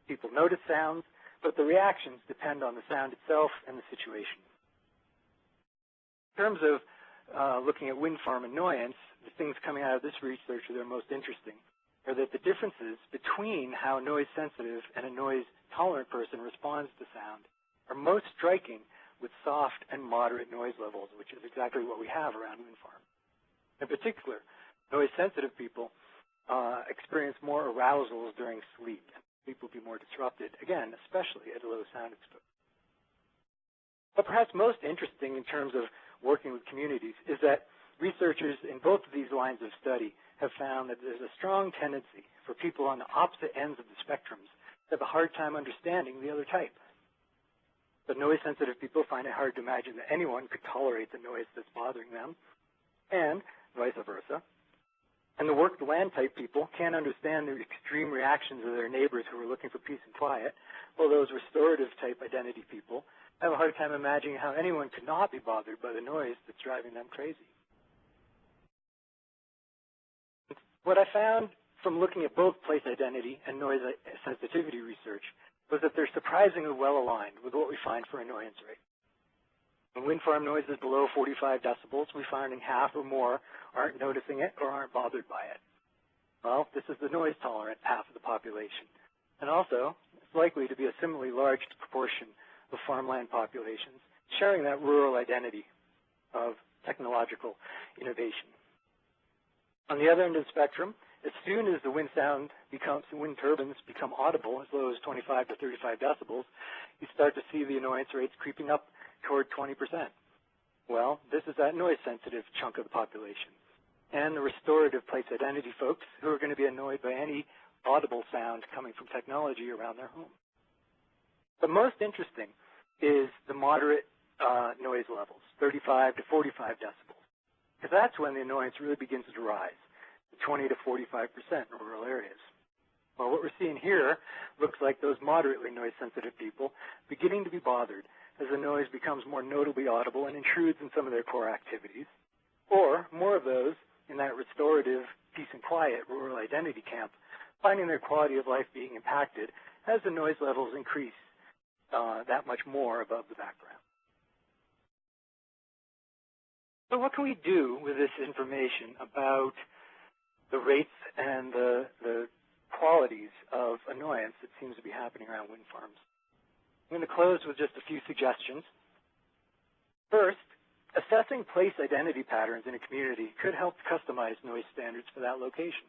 People notice sounds, but the reactions depend on the sound itself and the situation. In terms of looking at wind farm annoyance, the things coming out of this research that are most interesting are that the differences between how noise sensitive and a noise tolerant person responds to sound are most striking with soft and moderate noise levels, which is exactly what we have around wind farms. In particular, noise-sensitive people experience more arousals during sleep. Sleep will be more disrupted, again, especially at a low sound exposure. But perhaps most interesting in terms of working with communities is that researchers in both of these lines of study have found that there's a strong tendency for people on the opposite ends of the spectrums to have a hard time understanding the other type. But noise-sensitive people find it hard to imagine that anyone could tolerate the noise that's bothering them, and vice versa. And the work-the-land type people can't understand the extreme reactions of their neighbors who are looking for peace and quiet, while those restorative type identity people have a hard time imagining how anyone could not be bothered by the noise that's driving them crazy. What I found from looking at both place identity and noise sensitivity research was that they're surprisingly well aligned with what we find for annoyance rate. When wind farm noise is below 45 decibels, we're finding half or more aren't noticing it or aren't bothered by it. Well, this is the noise tolerant half of the population. And also, it's likely to be a similarly large proportion of farmland populations sharing that rural identity of technological innovation. On the other end of the spectrum, as soon as the wind turbines become audible as low as 25 to 35 decibels, you start to see the annoyance rates creeping up toward 20%. Well, this is that noise-sensitive chunk of the population. And the restorative place identity folks who are going to be annoyed by any audible sound coming from technology around their home. But most interesting is the moderate noise levels, 35 to 45 decibels, because that's when the annoyance really begins to rise, to 20 to 45% in rural areas. Well, what we're seeing here looks like those moderately noise-sensitive people beginning to be bothered as the noise becomes more notably audible and intrudes in some of their core activities, or more of those in that restorative peace and quiet rural identity camp, finding their quality of life being impacted as the noise levels increase that much more above the background. So what can we do with this information about the rates and the qualities of annoyance that seems to be happening around wind farms. I'm going to close with just a few suggestions. First, assessing place identity patterns in a community could help customize noise standards for that location.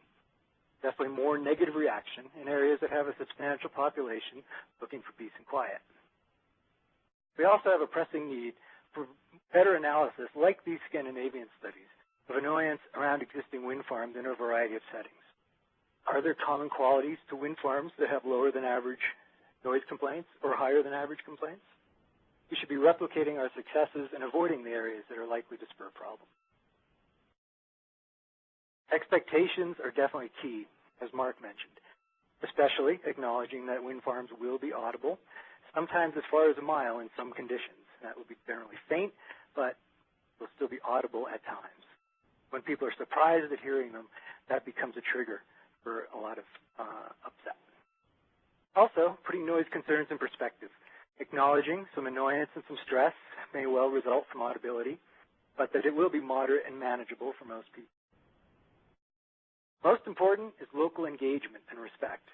Definitely more negative reaction in areas that have a substantial population looking for peace and quiet. We also have a pressing need for better analysis, like these Scandinavian studies, of annoyance around existing wind farms in a variety of settings. Are there common qualities to wind farms that have lower than average noise complaints or higher than average complaints? We should be replicating our successes and avoiding the areas that are likely to spur problems. Expectations are definitely key, as Mark mentioned, especially acknowledging that wind farms will be audible, sometimes as far as a mile in some conditions. That will be generally faint, but will still be audible at times. When people are surprised at hearing them, that becomes a trigger for a lot of upset. Also, putting noise concerns in perspective, acknowledging some annoyance and some stress may well result from audibility, but that it will be moderate and manageable for most people. Most important is local engagement and respect.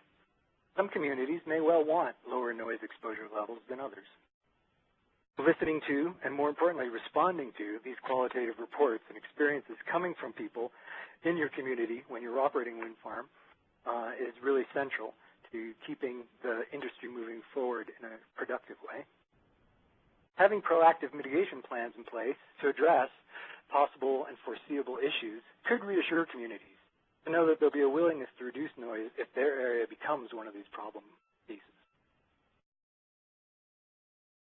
Some communities may well want lower noise exposure levels than others. Listening to, and more importantly, responding to these qualitative reports and experiences coming from people in your community when you're operating a wind farm is really central to keeping the industry moving forward in a productive way. Having proactive mitigation plans in place to address possible and foreseeable issues could reassure communities to know that there'll be a willingness to reduce noise if their area becomes one of these problem pieces.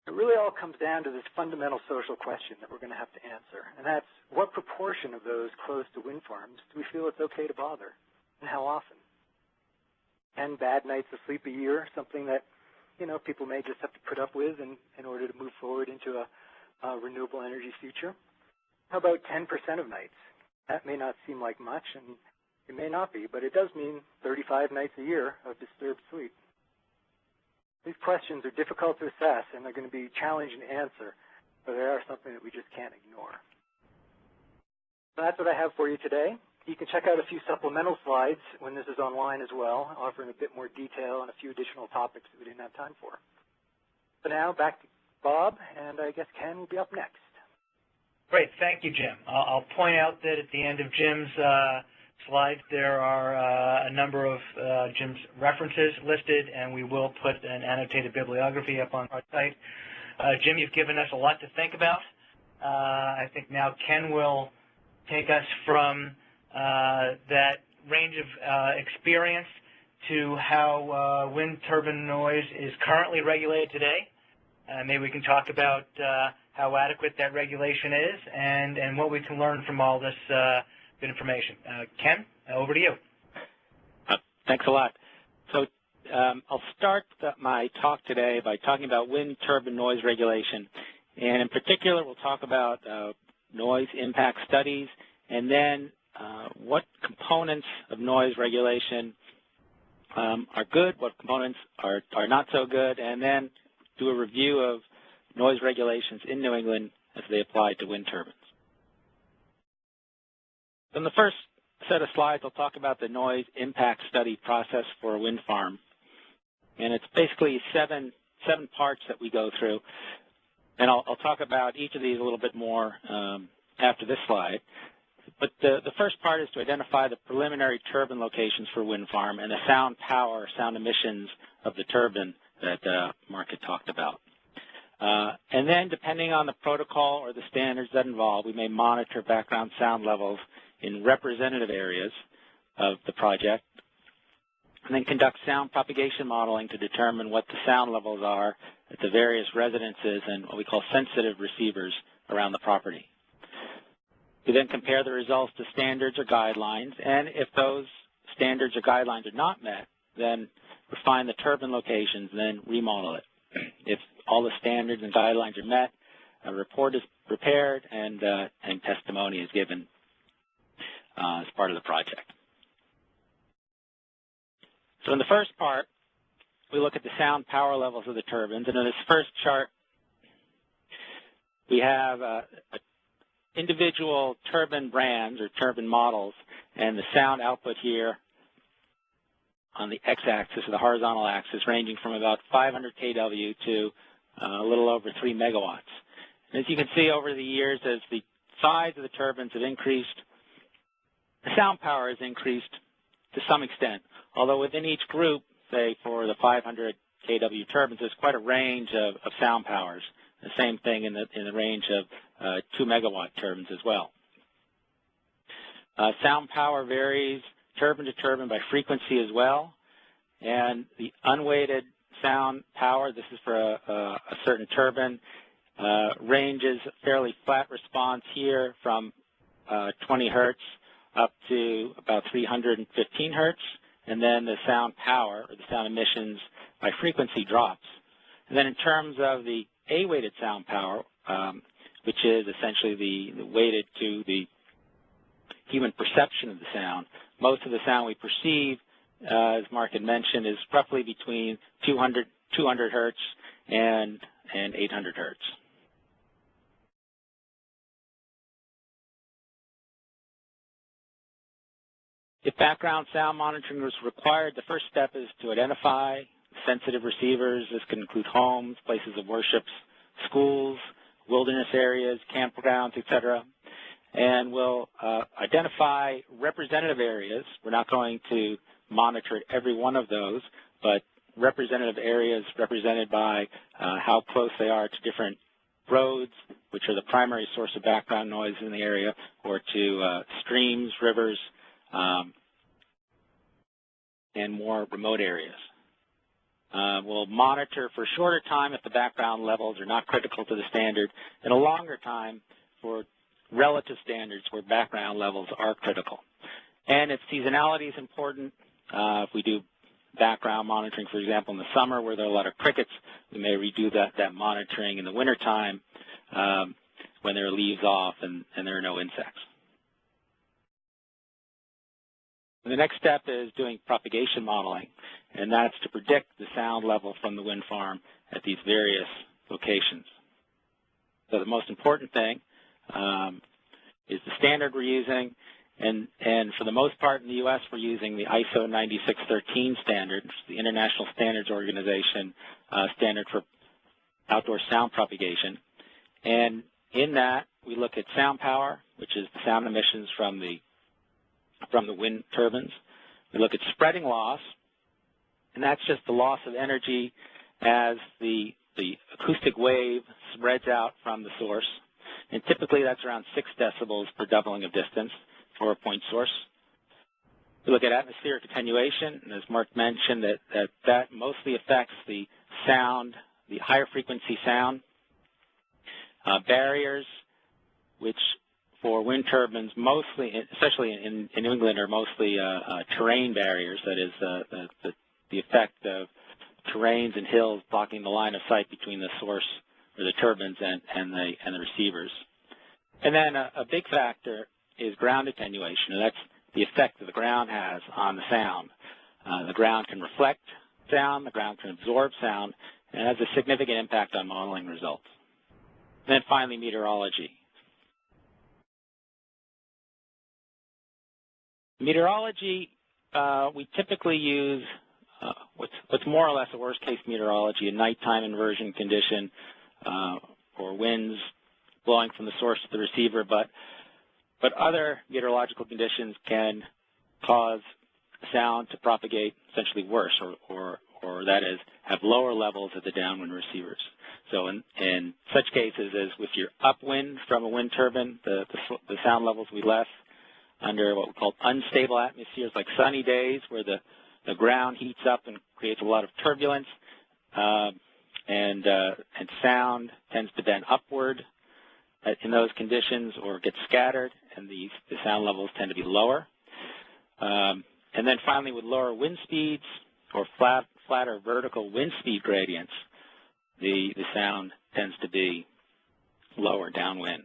It really all comes down to this fundamental social question that we're going to have to answer, and that's what proportion of those close to wind farms do we feel it's okay to bother, and how often? 10 bad nights of sleep a year, something that, people may just have to put up with in order to move forward into a renewable energy future. How about 10% of nights? That may not seem like much, and it may not be, but it does mean 35 nights a year of disturbed sleep. These questions are difficult to assess, and they're going to be challenging to answer, but they are something that we just can't ignore. So that's what I have for you today. You can check out a few supplemental slides when this is online as well, offering a bit more detail on a few additional topics that we didn't have time for. So now, back to Bob, and I guess Ken will be up next. Great. Thank you, Jim. I'll point out that at the end of Jim's slides, there are a number of Jim's references listed, and we will put an annotated bibliography up on our site. Jim, you've given us a lot to think about. I think now Ken will take us from that range of experience to how wind turbine noise is currently regulated today. Maybe we can talk about how adequate that regulation is and what we can learn from all this good information. Ken, over to you. Thanks a lot. So I'll start my talk today by talking about wind turbine noise regulation. And in particular, we'll talk about noise impact studies, and then what components of noise regulation are good, what components are not so good, and then do a review of noise regulations in New England as they apply to wind turbines. In the first set of slides, I'll talk about the noise impact study process for a wind farm. And it's basically seven parts that we go through. And I'll talk about each of these a little bit more after this slide. But the first part is to identify the preliminary turbine locations for a wind farm and the sound power, sound emissions of the turbine that Mark had talked about. And then, depending on the protocol or the standards that involve, we may monitor background sound levels in representative areas of the project, and then conduct sound propagation modeling to determine what the sound levels are at the various residences and what we call sensitive receivers around the property. We then compare the results to standards or guidelines, and if those standards or guidelines are not met, then refine the turbine locations and then remodel it. If all the standards and guidelines are met, a report is prepared and testimony is given as part of the project. So in the first part, we look at the sound power levels of the turbines, and in this first chart, we have individual turbine brands or turbine models, and the sound output here on the x-axis or the horizontal axis, ranging from about 500 kW to a little over 3 megawatts. And as you can see over the years, as the size of the turbines have increased, the sound power has increased to some extent, although within each group, say for the 500 kW turbines, there's quite a range of sound powers. The same thing in the range of 2 megawatt turbines as well. Sound power varies turbine to turbine by frequency as well, and the unweighted sound power, this is for a certain turbine, ranges fairly flat response here from 20 hertz up to about 315 hertz, and then the sound power or the sound emissions by frequency drops. And then in terms of the A-weighted sound power, which is essentially the weighted to the human perception of the sound, most of the sound we perceive, as Mark had mentioned, is roughly between 200 hertz and 800 hertz. If background sound monitoring was required, the first step is to identify sensitive receivers. This can include homes, places of worship, schools, wilderness areas, campgrounds, etc. And we'll identify representative areas. We're not going to monitor every one of those, but representative areas represented by how close they are to different roads, which are the primary source of background noise in the area, or to streams, rivers, and more remote areas. We'll monitor for a shorter time if the background levels are not critical to the standard, and a longer time for relative standards where background levels are critical. And if seasonality is important, if we do background monitoring, for example, in the summer where there are a lot of crickets, we may redo that monitoring in the wintertime when there are leaves off and there are no insects. The next step is doing propagation modeling, and that's to predict the sound level from the wind farm at these various locations. So the most important thing is the standard we're using, and for the most part in the U.S. we're using the ISO 9613 standard, which is the International Standards Organization standard for outdoor sound propagation. And in that we look at sound power, which is the sound emissions from the wind turbines. We look at spreading loss, and that's just the loss of energy as the acoustic wave spreads out from the source. And typically that's around 6 decibels per doubling of distance for a point source. We look at atmospheric attenuation, and as Mark mentioned, that mostly affects the sound, the higher frequency sound. Barriers, which for wind turbines, mostly, especially in New England, are mostly terrain barriers. That is the effect of terrains and hills blocking the line of sight between the source or the turbines and the receivers. And then a big factor is ground attenuation, and that's the effect that the ground has on the sound. The ground can reflect sound, the ground can absorb sound, and it has a significant impact on modeling results. And then finally, meteorology. Meteorology, we typically use what's more or less a worst-case meteorology, a nighttime inversion condition, or winds blowing from the source to the receiver, but other meteorological conditions can cause sound to propagate essentially worse, or that is, have lower levels at the downwind receivers. So in such cases as if you're upwind from a wind turbine, the sound levels will be less. Under what we call unstable atmospheres, like sunny days where the ground heats up and creates a lot of turbulence, and sound tends to bend upward in those conditions or get scattered, and the sound levels tend to be lower. And then finally, with lower wind speeds or flatter vertical wind speed gradients, the sound tends to be lower downwind.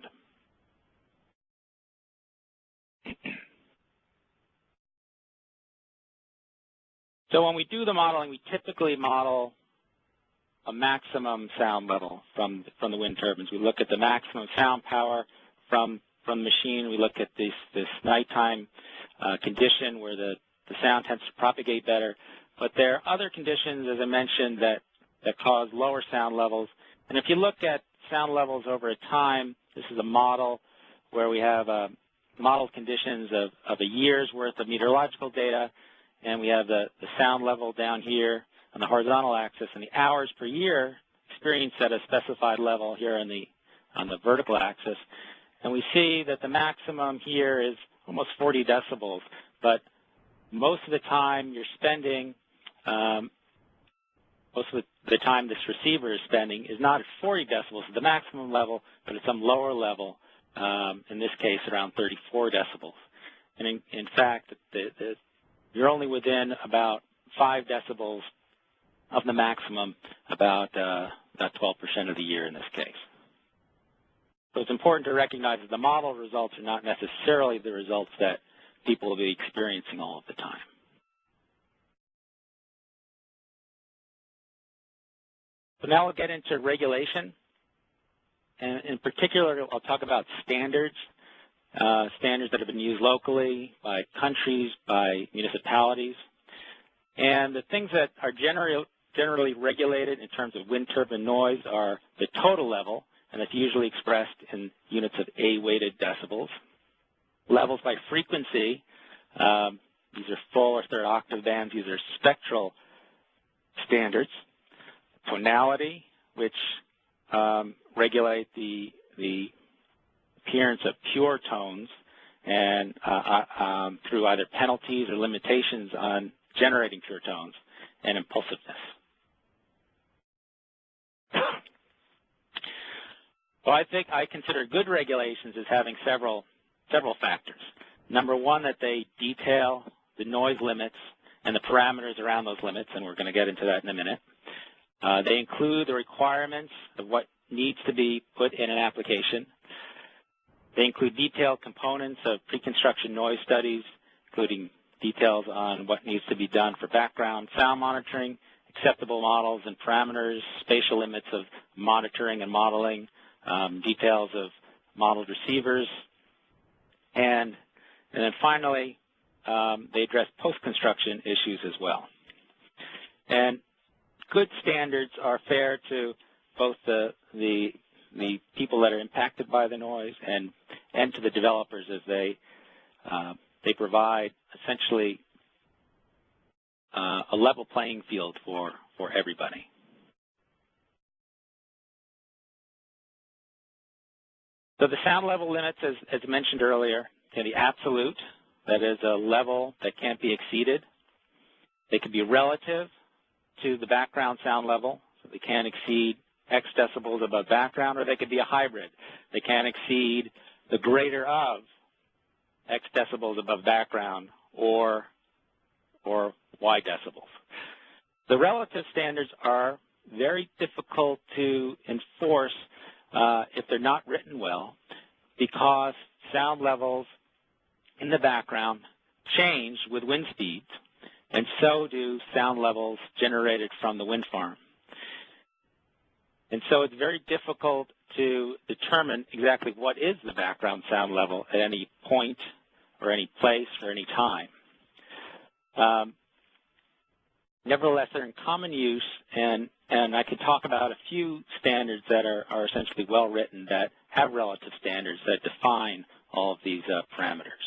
So when we do the modeling, we typically model a maximum sound level from the wind turbines. We look at the maximum sound power from the machine. We look at this nighttime condition where the sound tends to propagate better. But there are other conditions, as I mentioned, that cause lower sound levels. And if you look at sound levels over a time, this is a model where we have model conditions of a year's worth of meteorological data, and we have the sound level down here on the horizontal axis, and the hours per year experienced at a specified level here on the vertical axis. And we see that the maximum here is almost 40 decibels, but most of the time you're spending, most of the time this receiver is spending is not at 40 decibels, the maximum level, but at some lower level, in this case around 34 decibels. And in fact, you're only within about 5 decibels of the maximum about 12% of the year in this case. So it's important to recognize that the model results are not necessarily the results that people will be experiencing all of the time. So now we'll get into regulation. And in particular, I'll talk about standards, standards that have been used locally by countries, by municipalities. And the things that are generally regulated in terms of wind turbine noise are the total level, and that's usually expressed in units of A-weighted decibels. Levels by frequency, these are full or third octave bands. These are spectral standards. Tonality, which regulate the appearance of pure tones and through either penalties or limitations on generating pure tones, and impulsiveness. Well, I consider good regulations as having several factors. Number one, that they detail the noise limits and the parameters around those limits, and we're going to get into that in a minute. They include the requirements of what needs to be put in an application. They include detailed components of pre-construction noise studies, including details on what needs to be done for background sound monitoring, acceptable models and parameters, spatial limits of monitoring and modeling, details of modeled receivers, and then finally, they address post-construction issues as well. And good standards are fair to both the people that are impacted by the noise and to the developers, as they provide essentially a level playing field for everybody. So the sound level limits, as mentioned earlier, can be absolute, that is a level that can't be exceeded. They can be relative to the background sound level, so they can't exceed X decibels above background, or they could be a hybrid. They can't exceed the greater of X decibels above background or Y decibels. The relative standards are very difficult to enforce if they're not written well, because sound levels in the background change with wind speeds, and so do sound levels generated from the wind farm. And so it's very difficult to determine exactly what is the background sound level at any point or any place or any time. Nevertheless, they're in common use, and I could talk about a few standards that are essentially well written that have relative standards that define all of these parameters.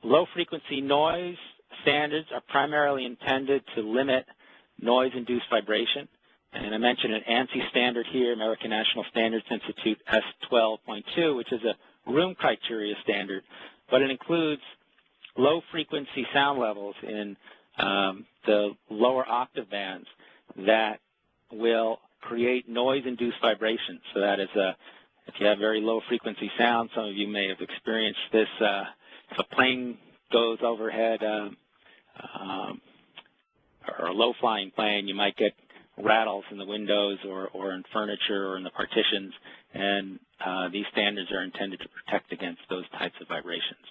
Low-frequency noise standards are primarily intended to limit noise-induced vibration. And I mentioned an ANSI standard here, American National Standards Institute S12.2, which is a room criteria standard, but it includes low-frequency sound levels in the lower octave bands that will create noise-induced vibrations. So that is, if you have very low-frequency sound, some of you may have experienced this. If a plane goes overhead or a low-flying plane, you might get rattles in the windows or in furniture or in the partitions, and these standards are intended to protect against those types of vibrations.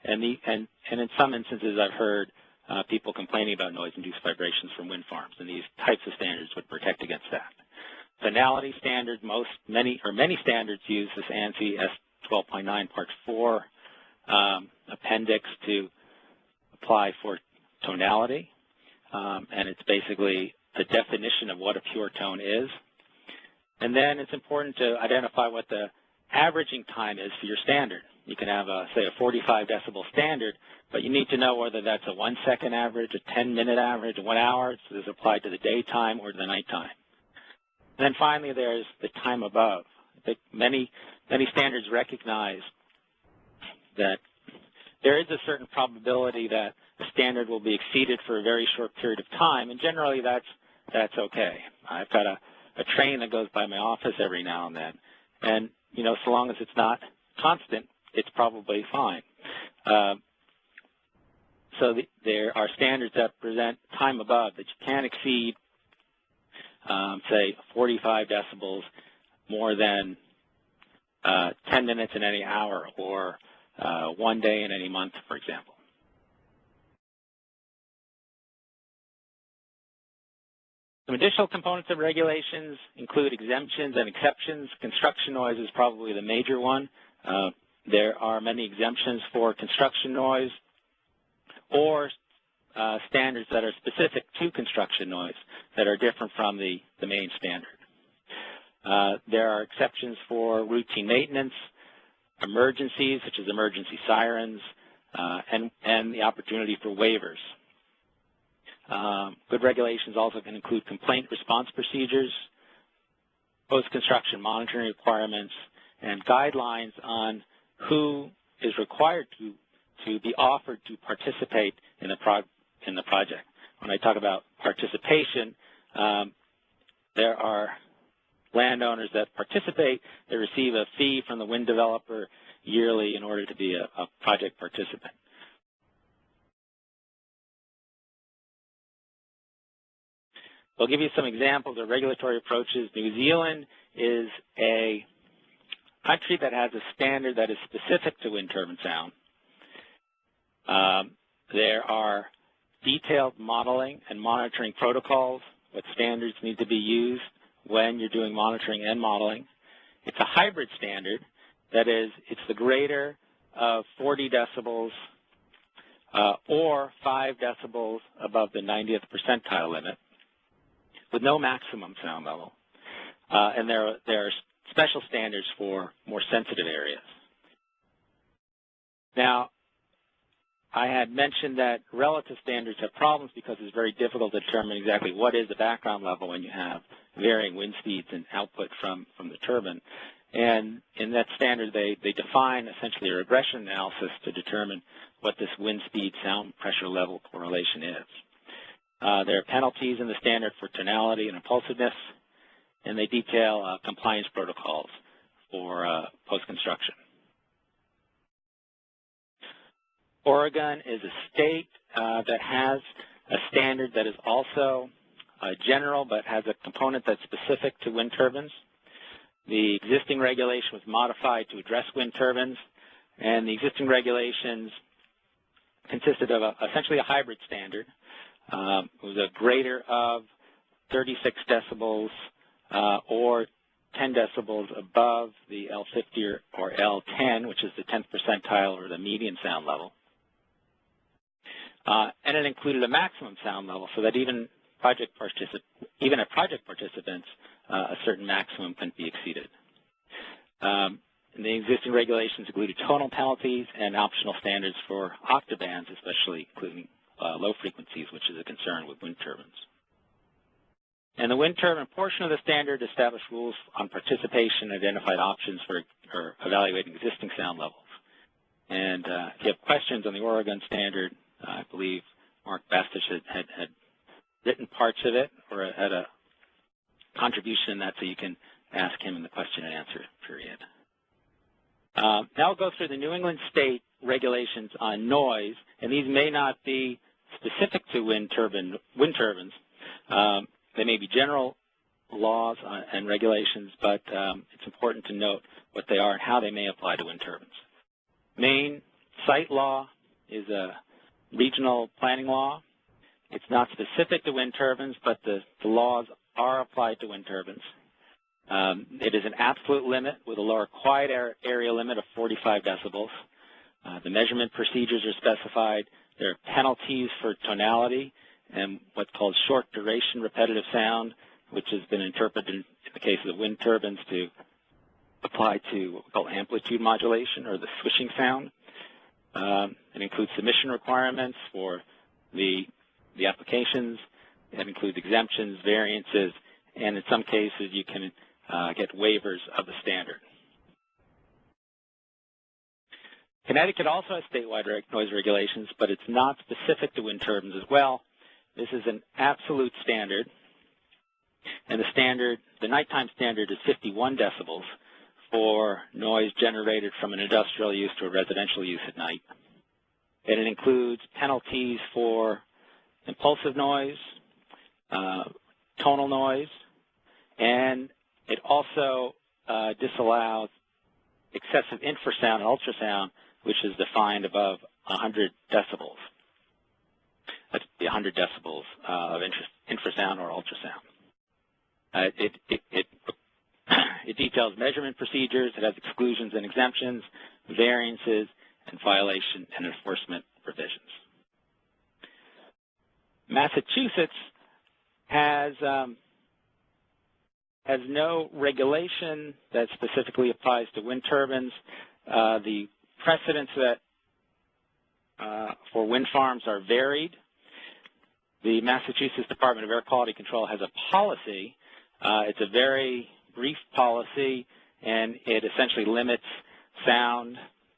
And in some instances, I've heard people complaining about noise-induced vibrations from wind farms, and these types of standards would protect against that. Finality standard, many standards use this ANSI S12.9 Part 4 appendix to apply for tonality, and it's basically the definition of what a pure tone is. And then it's important to identify what the averaging time is for your standard. You can have, say, a 45 decibel standard, but you need to know whether that's a 1 second average, a 10-minute average, a 1 hour, so this is applied to the daytime or to the nighttime. And then finally, there's the time above. I think many standards recognize that there is a certain probability that the standard will be exceeded for a very short period of time, and generally that's okay. I've got a train that goes by my office every now and then, and you know, so long as it's not constant, it's probably fine. So there are standards that present time above that you can't exceed, say, 45 decibels more than 10 minutes in any hour, or 1 day in any month, for example. Some additional components of regulations include exemptions and exceptions. Construction noise is probably the major one. There are many exemptions for construction noise or standards that are specific to construction noise that are different from the main standard. There are exceptions for routine maintenance, emergencies such as emergency sirens, and the opportunity for waivers. Good regulations also can include complaint response procedures, post-construction monitoring requirements, and guidelines on who is required to be offered to participate in the project. When I talk about participation, there are landowners that participate. They receive a fee from the wind developer yearly in order to be a project participant. I'll give you some examples of regulatory approaches. New Zealand is a country that has a standard that is specific to wind turbine sound. There are detailed modeling and monitoring protocols, what standards need to be used when you're doing monitoring and modeling. It's a hybrid standard. That is, it's the greater of 40 decibels or 5 decibels above the 90th percentile limit, with no maximum sound level. And there are special standards for more sensitive areas. Now, I had mentioned that relative standards have problems because it's very difficult to determine exactly what is the background level when you have varying wind speeds and output from the turbine. And in that standard, they define essentially a regression analysis to determine what this wind speed sound pressure level correlation is. There are penalties in the standard for tonality and impulsiveness, and they detail compliance protocols for post-construction. Oregon is a state that has a standard that is also general but has a component that's specific to wind turbines. The existing regulation was modified to address wind turbines, and the existing regulations consisted of essentially a hybrid standard. It was a greater of 36 decibels or 10 decibels above the L50 or L10, which is the 10th percentile or the median sound level. And it included a maximum sound level so that even at project participants, a certain maximum couldn't be exceeded. And the existing regulations included tonal penalties and optional standards for octabands, especially including low frequencies, which is a concern with wind turbines. And the wind turbine portion of the standard established rules on participation and identified options for evaluating existing sound levels. And if you have questions on the Oregon standard, I believe Mark Bastasch had written parts of it or had a contribution in that, so you can ask him in the question and answer period. Now I'll go through the New England state regulations on noise, and these may not be specific to wind turbines. They may be general laws and regulations, but it's important to note what they are and how they may apply to wind turbines. Maine site law is a regional planning law. It's not specific to wind turbines, but the laws are applied to wind turbines. It is an absolute limit with a lower quiet area limit of 45 decibels. The measurement procedures are specified. There are penalties for tonality and what's called short duration repetitive sound, which has been interpreted in the case of the wind turbines to apply to what we call amplitude modulation or the swishing sound. It includes submission requirements for the applications. It includes exemptions, variances, and in some cases you can get waivers of the standard. Connecticut also has statewide noise regulations, but it's not specific to wind turbines as well. This is an absolute standard, and the nighttime standard is 51 decibels for noise generated from an industrial use to a residential use at night. And it includes penalties for impulsive noise, tonal noise, and it also disallows excessive infrasound and ultrasound, which is defined above 100 decibels. That's the 100 decibels of infrasound or ultrasound. It details measurement procedures. It has exclusions and exemptions, variances, and violation and enforcement provisions. Massachusetts has no regulation that specifically applies to wind turbines. The precedents that for wind farms are varied. The Massachusetts Department of Air Quality Control has a policy. It's a very brief policy, and it essentially limits sound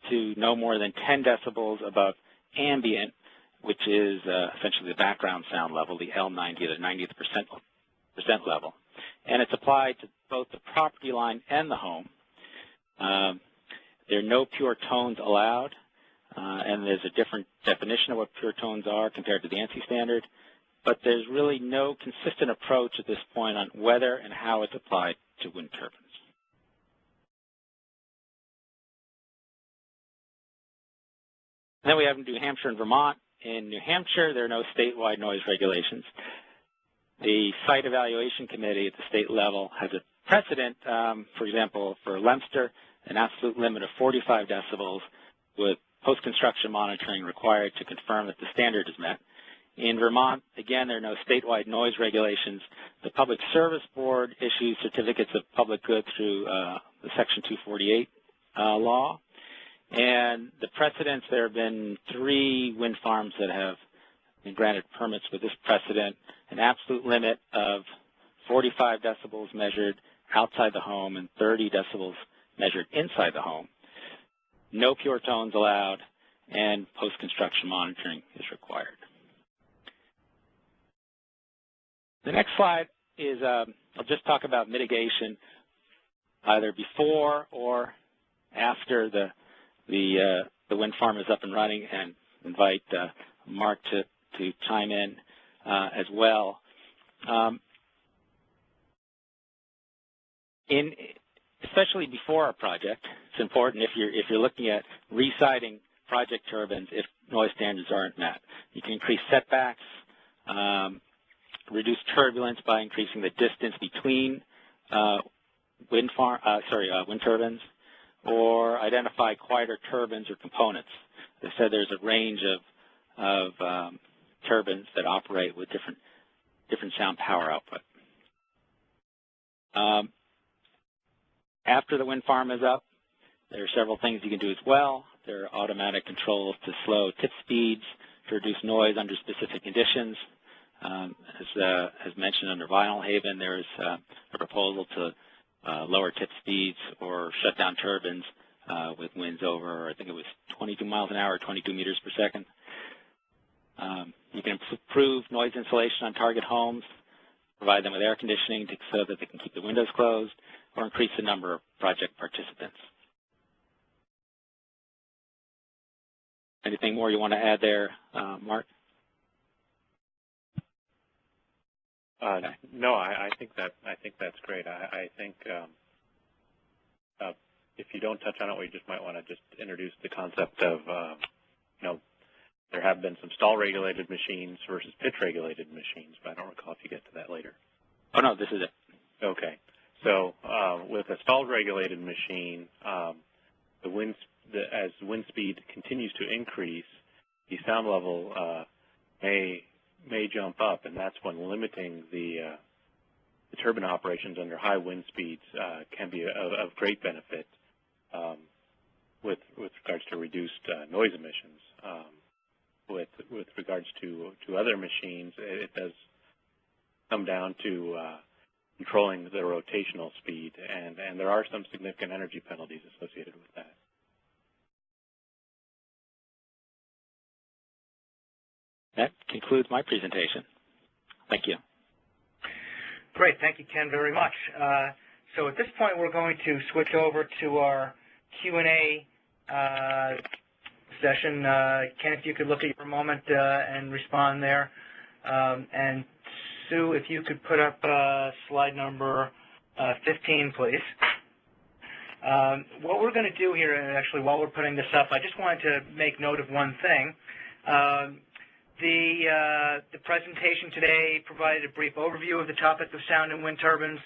to no more than 10 decibels above ambient, which is essentially the background sound level, the L90 or the 90th percent level. And it's applied to both the property line and the home. There are no pure tones allowed, and there's a different definition of what pure tones are compared to the ANSI standard, but there's really no consistent approach at this point on whether and how it's applied to wind turbines. Then we have New Hampshire and Vermont. In New Hampshire, there are no statewide noise regulations. The Site Evaluation Committee at the state level has a precedent, for example, for Leominster, an absolute limit of 45 decibels with post-construction monitoring required to confirm that the standard is met. In Vermont, again, there are no statewide noise regulations. The Public Service Board issues certificates of public good through the Section 248 law. And the precedents, there have been 3 wind farms that have been granted permits with this precedent, an absolute limit of 45 decibels measured outside the home and 30 decibels measured inside the home. No pure tones allowed, and post-construction monitoring is required. The next slide is, I'll just talk about mitigation either before or after the wind farm is up and running, and invite Mark to chime in as well. Especially before a project, it's important if you're looking at resiting project turbines if noise standards aren't met. You can increase setbacks, reduce turbulence by increasing the distance between wind turbines, or identify quieter turbines or components. As I said, there's a range of turbines that operate with different sound power output. After the wind farm is up, there are several things you can do as well. There are automatic controls to slow tip speeds to reduce noise under specific conditions. As mentioned under Vinalhaven, there is a proposal to lower tip speeds or shut down turbines with winds over, I think it was 22 miles an hour, 22 meters per second. You can improve noise insulation on target homes, provide them with air conditioning so that they can keep the windows closed, or increase the number of project participants. Anything more you want to add there, Mark? No, I think that's great. I think if you don't touch on it, we just might want to just introduce the concept of there have been some stall-regulated machines versus pitch-regulated machines, but I don't recall if you get to that later. Oh, no, this is it. Okay. So with a stall-regulated machine, as wind speed continues to increase, the sound level may jump up, and that's when limiting the turbine operations under high wind speeds can be of great benefit with regards to reduced noise emissions. With regards to other machines, it does come down to controlling the rotational speed, and there are some significant energy penalties associated with that. That concludes my presentation. Thank you. Great. Thank you, Ken, very much. So at this point, we're going to switch over to our Q&A session. Ken, if you could look at your moment and respond there. And Sue, if you could put up slide number 15, please. What we're going to do here, and actually while we're putting this up, I just wanted to make note of one thing. The presentation today provided a brief overview of the topic of sound and wind turbines.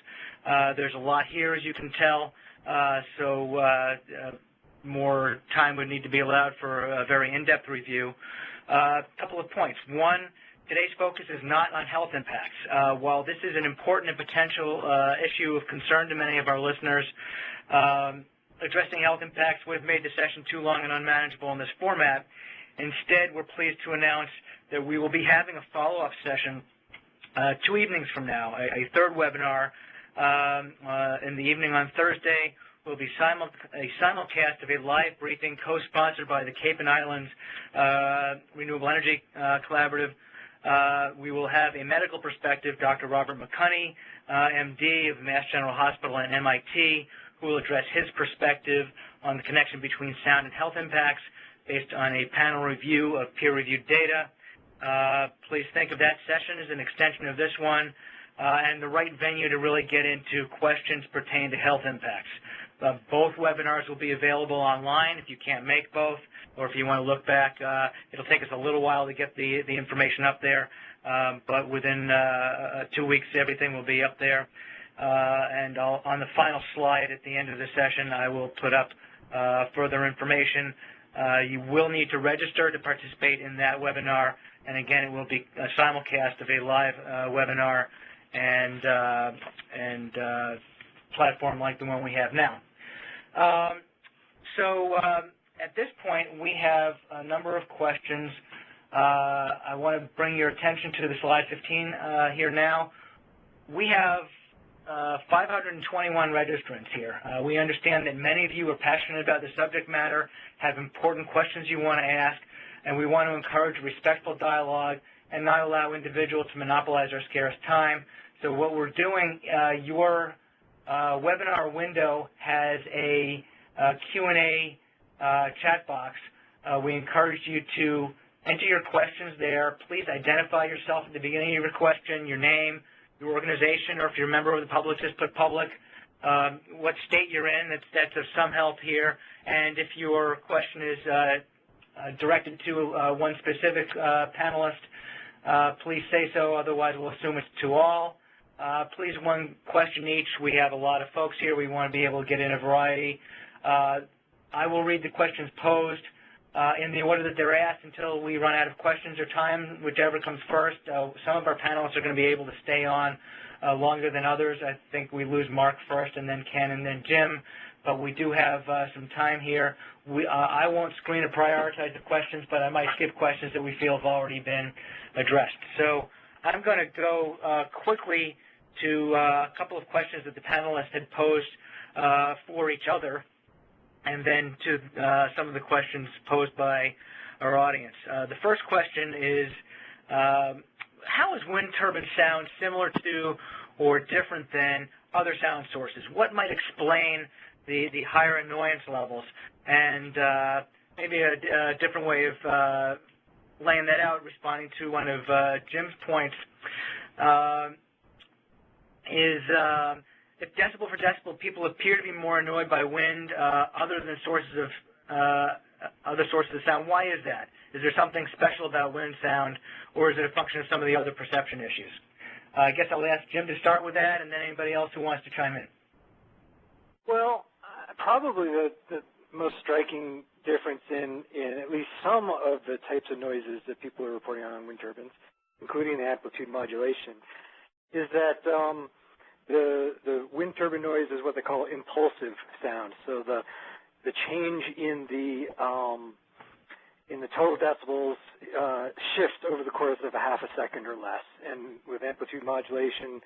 There's a lot here, as you can tell, so more time would need to be allowed for a very in-depth review. A couple of points. One, today's focus is not on health impacts. While this is an important and potential issue of concern to many of our listeners, addressing health impacts would have made the session too long and unmanageable in this format. Instead, we're pleased to announce that we will be having a follow-up session 2 evenings from now, a third webinar in the evening on Thursday. Will be a simulcast of a live briefing co-sponsored by the Cape and Islands Renewable Energy Collaborative. We will have a medical perspective, Dr. Robert McCunney, MD of Mass General Hospital and MIT, who will address his perspective on the connection between sound and health impacts based on a panel review of peer-reviewed data. Please think of that session as an extension of this one and the right venue to really get into questions pertaining to health impacts. Both webinars will be available online if you can't make both, or if you want to look back. It'll take us a little while to get the information up there, but within 2 weeks, everything will be up there. And on the final slide at the end of the session, I will put up further information. You will need to register to participate in that webinar, and again, it will be a simulcast of a live webinar and platform like the one we have now. At this point, we have a number of questions. I want to bring your attention to the slide 15 here now. We have 521 registrants here. We understand that many of you are passionate about the subject matter, have important questions you want to ask, and we want to encourage respectful dialogue and not allow individuals to monopolize our scarce time. So what we're doing, your webinar window has a Q&A chat box. We encourage you to enter your questions there. Please identify yourself at the beginning of your question, your name, your organization, or if you're a member of the public, just put public, what state you're in. That's of some help here. And if your question is directed to one specific panelist, please say so. Otherwise, we'll assume it's to all. Please, one question each. We have a lot of folks here. We want to be able to get in a variety. I will read the questions posed in the order that they're asked until we run out of questions or time, whichever comes first. Some of our panelists are going to be able to stay on longer than others. I think we lose Mark first, and then Ken, and then Jim. But we do have some time here. I won't screen or prioritize the questions, but I might skip questions that we feel have already been addressed. So I'm going to go quickly to a couple of questions that the panelists had posed for each other, and then to some of the questions posed by our audience. The first question is, how is wind turbine sound similar to or different than other sound sources? What might explain the higher annoyance levels? And maybe a different way of laying that out, responding to one of Jim's points, is if decibel for decibel, people appear to be more annoyed by wind other than other sources of sound. Why is that? Is there something special about wind sound, or is it a function of some of the other perception issues? I guess I'll ask Jim to start with that, and then anybody else who wants to chime in. Well, probably the most striking difference in at least some of the types of noises that people are reporting on wind turbines, including the amplitude modulation, is that the wind turbine noise is what they call impulsive sound. So the change in the total decibels shifts over the course of a half a second or less, and with amplitude modulation,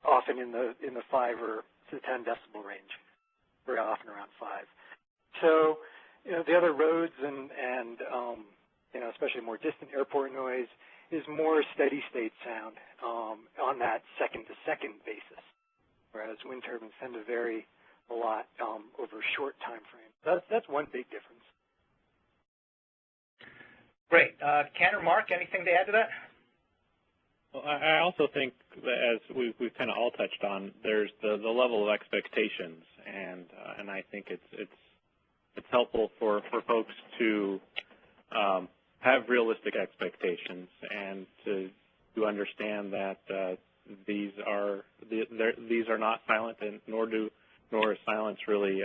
often in the 5 or to 10 decibel range, very often around 5. So, the other roads and especially more distant airport noise is more steady state sound on that second-to-second basis, whereas wind turbines tend to vary a lot over a short time frame. That's one big difference. Great. Ken or Mark, anything to add to that? Well, I also think that, as we've kind of all touched on, there's the level of expectations, and I think it's helpful for folks to have realistic expectations and to understand that these are not silent, and nor is silence really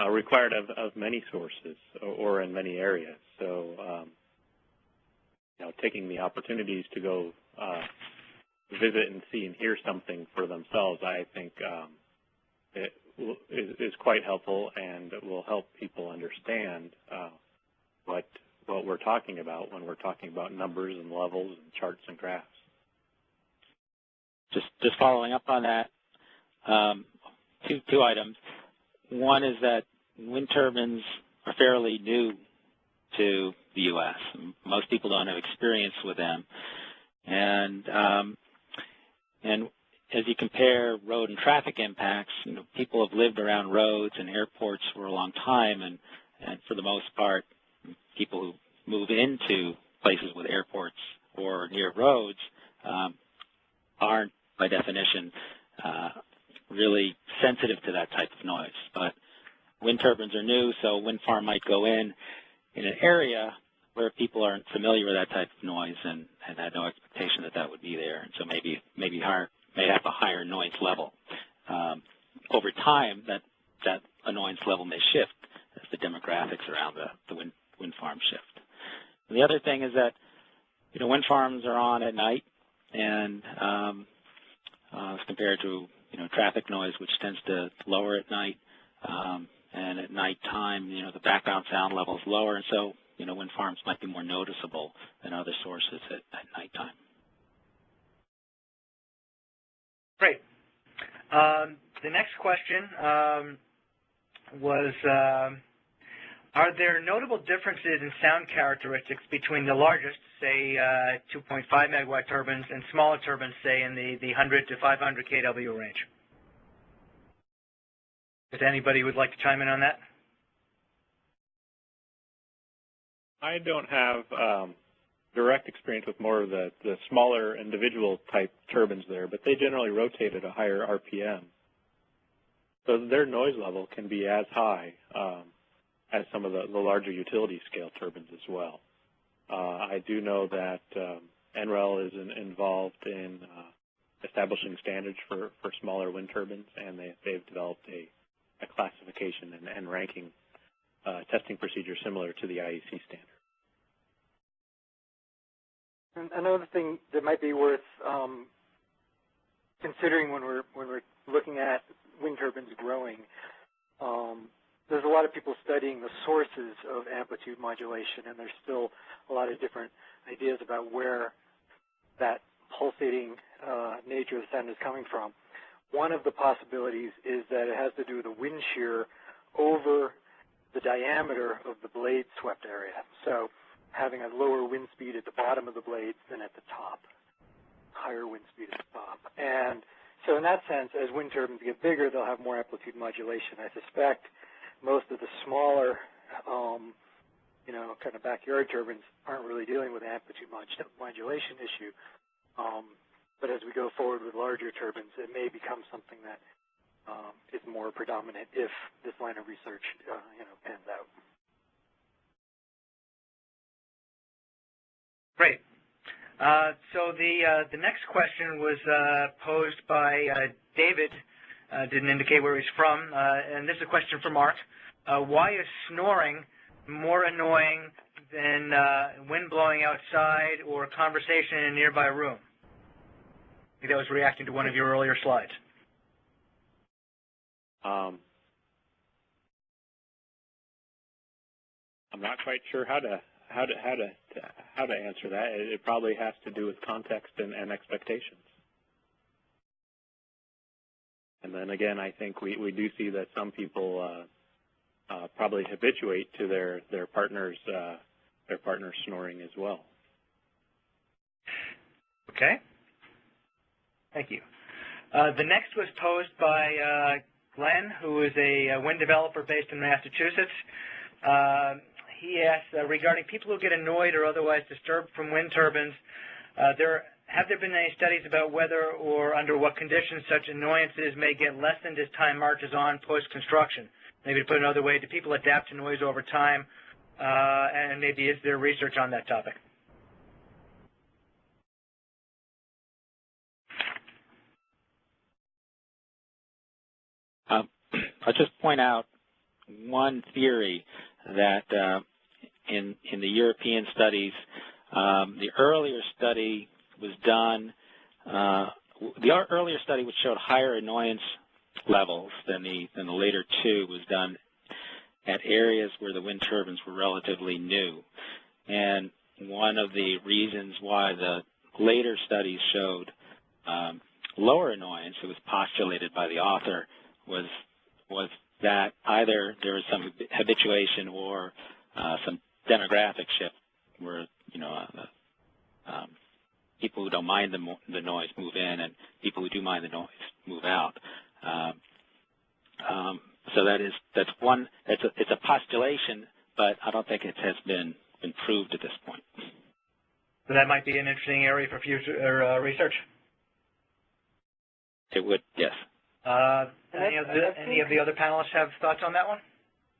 required of many sources or in many areas. So, taking the opportunities to go visit and see and hear something for themselves, I think it is quite helpful, and it will help people understand what we're talking about when we're talking about numbers and levels and charts and graphs. Just following up on that, two items. One is that wind turbines are fairly new to the U.S. Most people don't have experience with them, and as you compare road and traffic impacts, people have lived around roads and airports for a long time, and for the most part, people who move into places with airports or near roads aren't, by definition, really sensitive to that type of noise. But wind turbines are new, so a wind farm might go in an area where people aren't familiar with that type of noise and had no expectation that would be there, and so maybe may have a higher annoyance level. Over time, that annoyance level may shift as the demographics around the wind farm shift. And the other thing is that wind farms are on at night, and as compared to traffic noise, which tends to lower at night, and at nighttime, the background sound level is lower, and so wind farms might be more noticeable than other sources at nighttime. Great. The next question was, are there notable differences in sound characteristics between the largest, say, 2.5 megawatt turbines and smaller turbines, say, in the 100 to 500 kW range? If anybody would like to chime in on that? I don't have direct experience with more of the smaller individual type turbines there, but they generally rotate at a higher RPM. So their noise level can be as high as some of the larger utility scale turbines as well. I do know that NREL is involved in establishing standards for smaller wind turbines, and they've developed a classification and ranking testing procedure similar to the IEC standard. And another thing that might be worth considering when we're looking at wind turbines growing, there's a lot of people studying the sources of amplitude modulation, and there's still a lot of different ideas about where that pulsating nature of the sound is coming from. One of the possibilities is that it has to do with the wind shear over the diameter of the blade swept area. So having a lower wind speed at the bottom of the blades than at the top, higher wind speed at the top. And so in that sense, as wind turbines get bigger, they'll have more amplitude modulation. I suspect most of the smaller, kind of backyard turbines aren't really dealing with the amplitude modulation issue. But as we go forward with larger turbines, it may become something that is more predominant if this line of research, pans out. Great. So the next question was posed by David didn't indicate where he's from, and this is a question for Mark. Why is snoring more annoying than wind blowing outside or conversation in a nearby room? I think that was reacting to one of your earlier slides. I'm not quite sure how to answer that. It probably has to do with context and expectations. And then again, I think we do see that some people probably habituate to their partner's snoring as well. Okay. Thank you. The next was posed by Glenn, who is a wind developer based in Massachusetts. He asked, regarding people who get annoyed or otherwise disturbed from wind turbines, have there been any studies about whether or under what conditions such annoyances may get lessened as time marches on post-construction? Maybe to put it another way, do people adapt to noise over time? And maybe is there research on that topic? I'll just point out one theory that in the European studies, the earlier study was done. The earlier study which showed higher annoyance levels than the later two was done at areas where the wind turbines were relatively new. And one of the reasons why the later studies showed lower annoyance, it was postulated by the author, was that either there was some habituation or some demographic shift where, people who don't mind the noise move in and people who do mind the noise move out. So that's one. It's a postulation, but I don't think it has been proved at this point. So that might be an interesting area for future research. It would, yes. Any of the other panelists have thoughts on that one?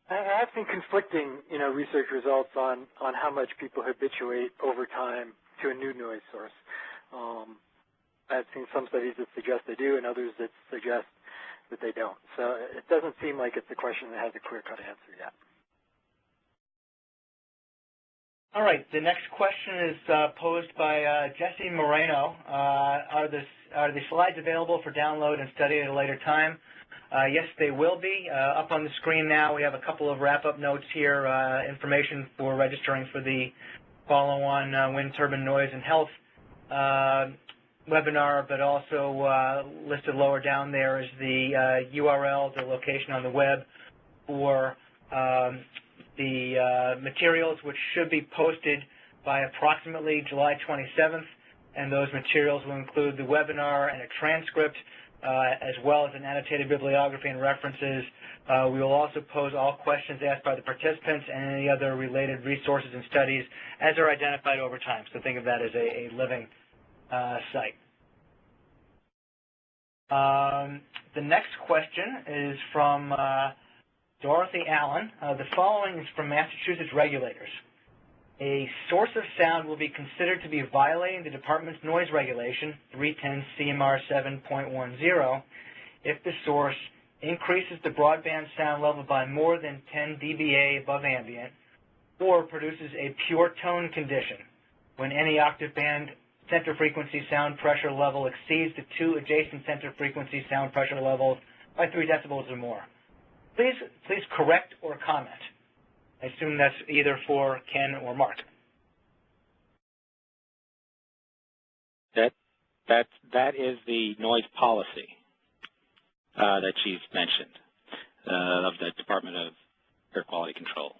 I have seen conflicting, research results on how much people habituate over time to a new noise source. I've seen some studies that suggest they do and others that suggest that they don't. So it doesn't seem like it's a question that has a clear-cut answer yet. All right. The next question is posed by Jesse Moreno. Are the slides available for download and study at a later time? Yes, they will be. Up on the screen now, we have a couple of wrap-up notes here, information for registering for the follow-on wind turbine noise and health webinar, but also listed lower down there is the URL, the location on the web for the materials, which should be posted by approximately July 27th, and those materials will include the webinar and a transcript, as well as an annotated bibliography and references. We will also pose all questions asked by the participants and any other related resources and studies as are identified over time. So think of that as a living site. The next question is from Dorothy Allen. The following is from Massachusetts regulators. A source of sound will be considered to be violating the department's noise regulation, 310 CMR 7.10, if the source increases the broadband sound level by more than 10 dBA above ambient, or produces a pure tone condition when any octave band center frequency sound pressure level exceeds the two adjacent center frequency sound pressure levels by 3 decibels or more. Please correct or comment. I assume that's either for Ken or Mark. That is the noise policy that she's mentioned of the Department of Air Quality Control,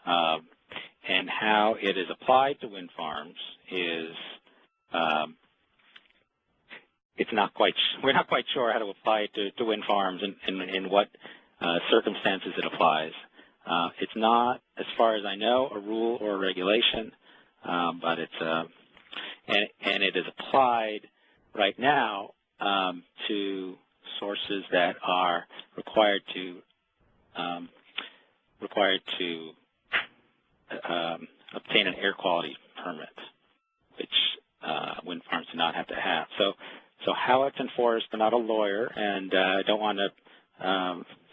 and how it is applied to wind farms is we're not quite sure how to apply it to wind farms and in what circumstances it applies. It's not, as far as I know, a rule or a regulation, but it's and it is applied right now to sources that are required to obtain an air quality permit, which wind farms do not have to have. So how it's enforced, I'm not a lawyer, and I don't want to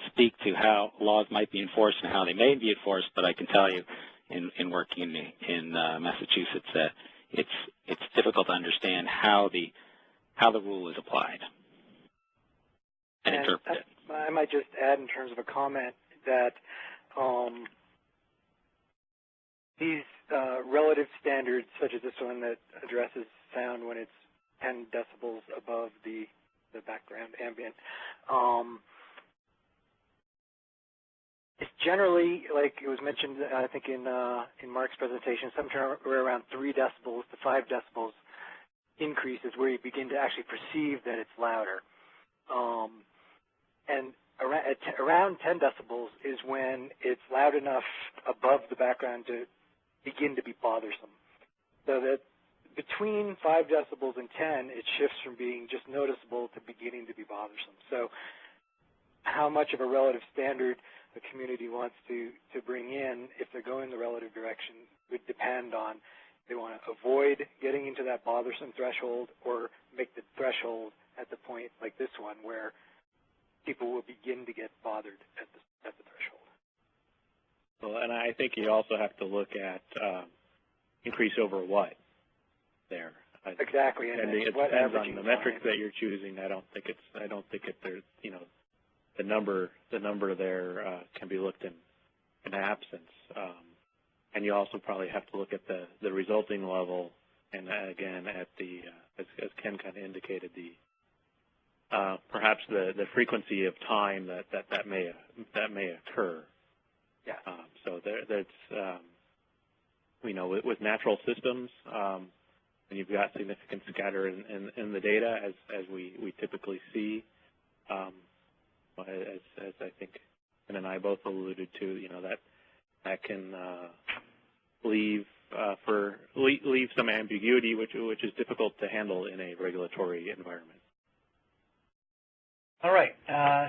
speak to how laws might be enforced and how they may be enforced, but I can tell you in working in Massachusetts that it's difficult to understand how the rule is applied and interpreted. I might just add in terms of a comment that these relative standards, such as this one that addresses sound when it's 10 decibels above the background ambient, it's generally, like it was mentioned, I think in Mark's presentation, somewhere around 3 decibels to 5 decibels increase is where you begin to actually perceive that it's louder. And around 10 decibels is when it's loud enough above the background to begin to be bothersome. So that between 5 decibels and 10, it shifts from being just noticeable to beginning to be bothersome. So how much of a relative standard the community wants to bring in, if they're going the relative direction, would depend on if they want to avoid getting into that bothersome threshold or make the threshold at the point like this one where people will begin to get bothered at the threshold. Well, and I think you also have to look at increase over what there. Exactly, and it depends on the metrics that you're choosing. I don't think there's, you know, the number there can be looked in absence, and you also probably have to look at the resulting level, and again at the as Ken kind of indicated, the perhaps the frequency of time that may occur. Yeah. So that's you know, with natural systems, and you've got significant scatter in the data as we typically see. As I think Ken and I both alluded to, you know, that can leave some ambiguity, which is difficult to handle in a regulatory environment. All right,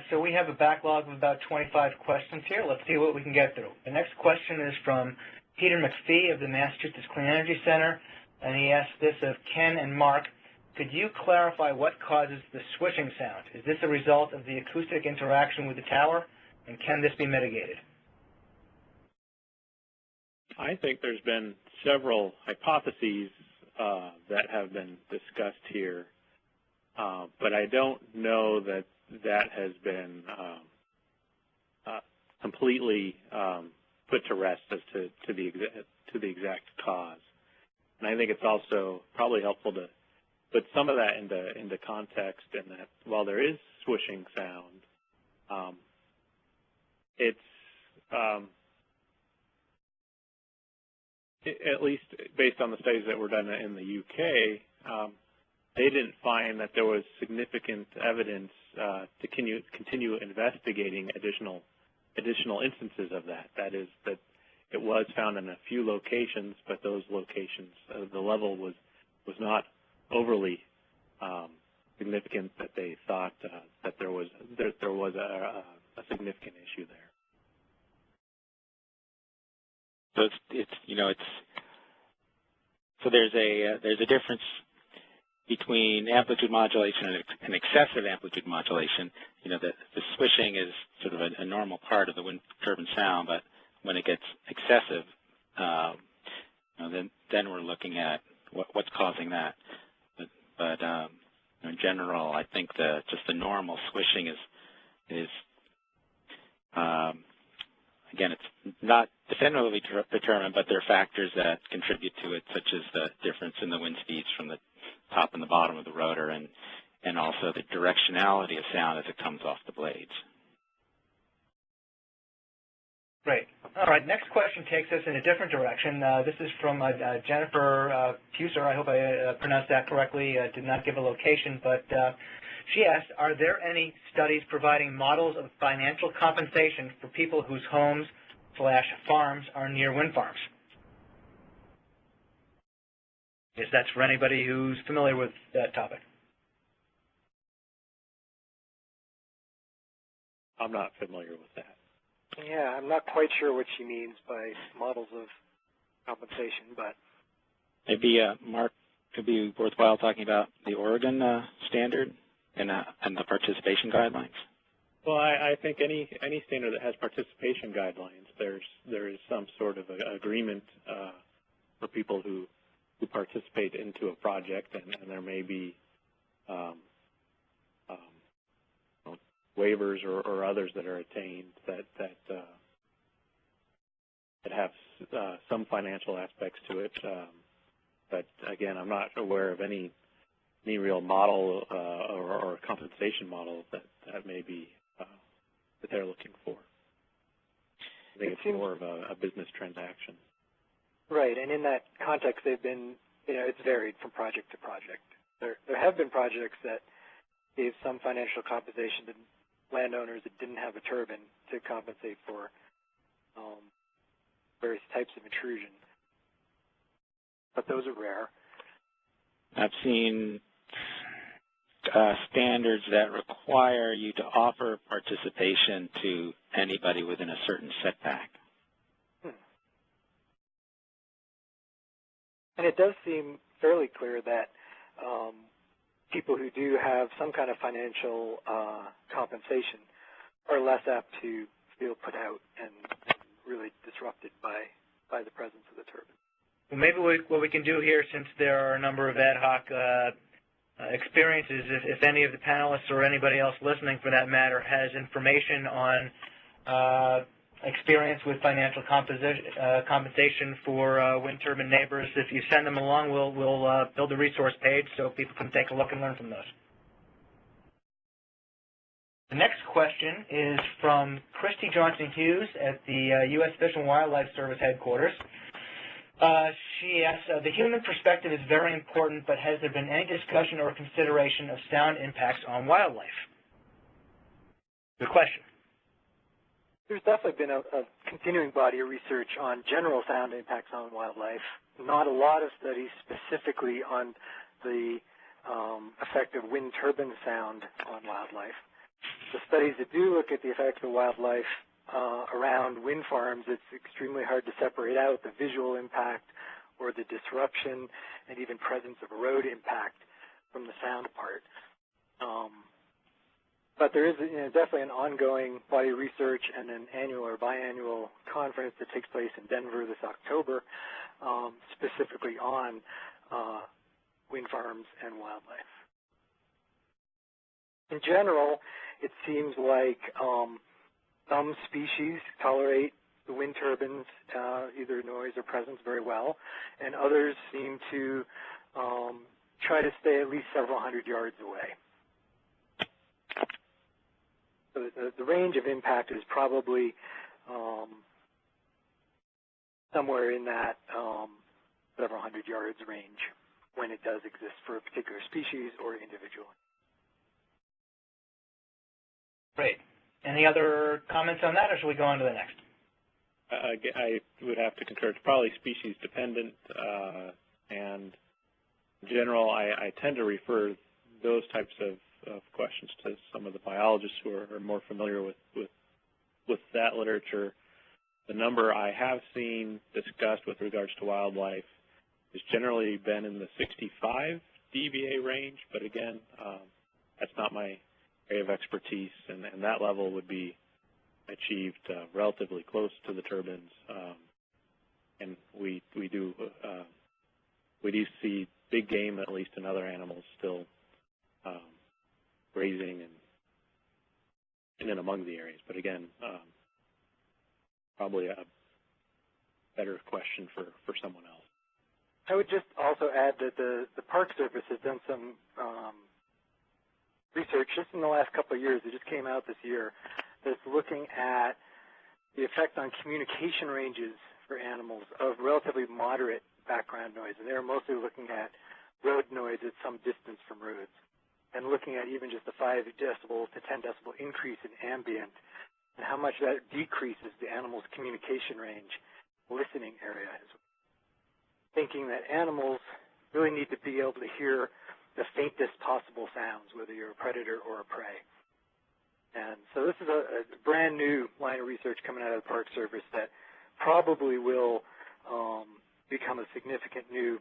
so we have a backlog of about 25 questions here. Let's see what we can get through. The next question is from Peter McPhee of the Massachusetts Clean Energy Center, and he asks this of Ken and Mark. Could you clarify what causes the swishing sound? Is this a result of the acoustic interaction with the tower, and can this be mitigated? I think there's been several hypotheses that have been discussed here, but I don't know that has been completely put to rest as to the exact cause. And I think it's also probably helpful to put some of that into context, in that while there is swishing sound, it's at least based on the studies that were done in the UK, they didn't find that there was significant evidence to continue investigating additional instances of that. That is, that it was found in a few locations, but those locations, the level was not overly significant that they thought that there was a significant issue there. So so there's a difference between amplitude modulation and excessive amplitude modulation. You know, the swishing is sort of a normal part of the wind turbine sound, but when it gets excessive, you know, then we're looking at what's causing that. But in general, I think just the normal swishing is again, it's not definitively determined, but there are factors that contribute to it, such as the difference in the wind speeds from the top and the bottom of the rotor, and also the directionality of sound as it comes off the blades. Great. All right, next question takes us in a different direction. This is from Jennifer Puser. I hope I pronounced that correctly. Did not give a location, but she asked, are there any studies providing models of financial compensation for people whose homes/farms are near wind farms? I guess that's for anybody who's familiar with that topic. I'm not familiar with that. Yeah, I'm not quite sure what she means by models of compensation, but maybe Mark could be worthwhile talking about the Oregon standard and the participation guidelines? Well, I think any standard that has participation guidelines, there is some sort of agreement for people who participate into a project, and there may be waivers or others that are attained that have some financial aspects to it. But again, I'm not aware of any real model or compensation model that may be that they're looking for. I think it's more of a business transaction. Right, and in that context, they've been, it's varied from project to project. There have been projects that gave some financial compensation to landowners that didn't have a turbine to compensate for various types of intrusion, but those are rare. I've seen standards that require you to offer participation to anybody within a certain setback. And it does seem fairly clear that people who do have some kind of financial compensation are less apt to feel put out and really disrupted by the presence of the turbine. Well, maybe what we can do here, since there are a number of ad hoc experiences, if any of the panelists or anybody else listening for that matter has information on experience with financial compensation for wind turbine neighbors, if you send them along, we'll build a resource page so people can take a look and learn from those. The next question is from Christy Johnson-Hughes at the U.S. Fish and Wildlife Service headquarters. She asks, the human perspective is very important, but has there been any discussion or consideration of sound impacts on wildlife? Good question. There's definitely been a continuing body of research on general sound impacts on wildlife, not a lot of studies specifically on the effect of wind turbine sound on wildlife. The studies that do look at the effects of wildlife around wind farms, it's extremely hard to separate out the visual impact or the disruption and even presence of road impact from the sound part. But there is definitely an ongoing body of research and an annual or biannual conference that takes place in Denver this October, specifically on wind farms and wildlife. In general, it seems like some species tolerate the wind turbines, either noise or presence, very well, and others seem to try to stay at least several hundred yards away. So the range of impact is probably somewhere in that several hundred yards range when it does exist for a particular species or individual. Great. Any other comments on that, or should we go on to the next? I would have to concur. It's probably species dependent, and in general, I tend to refer those types of questions to some of the biologists who are more familiar with that literature. The number I have seen discussed with regards to wildlife has generally been in the 65 dBA range, but again, that's not my area of expertise, and that level would be achieved relatively close to the turbines, and we do see big game, at least in other animals, still grazing and in and among the areas. But again, probably a better question for someone else. I would just also add that the Park Service has done some research just in the last couple of years. It just came out this year that's looking at the effect on communication ranges for animals of relatively moderate background noise. And they're mostly looking at road noise at some distance from roads and looking at even just a 5 decibel to 10 decibel increase in ambient and how much that decreases the animal's communication range, listening area, thinking that animals really need to be able to hear the faintest possible sounds, whether you're a predator or a prey. And so this is a brand new line of research coming out of the Park Service that probably will become a significant new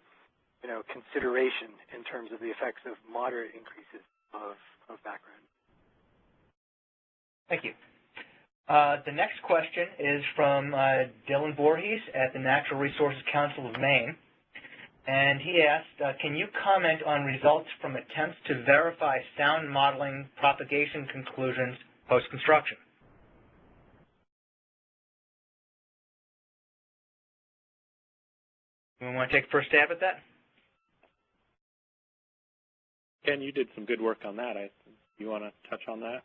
consideration in terms of the effects of moderate increases of background. Thank you. The next question is from Dylan Voorhees at the Natural Resources Council of Maine. And he asked, can you comment on results from attempts to verify sound modeling propagation conclusions post-construction? Anyone want to take first stab at that? Ken, you did some good work on that. You want to touch on that?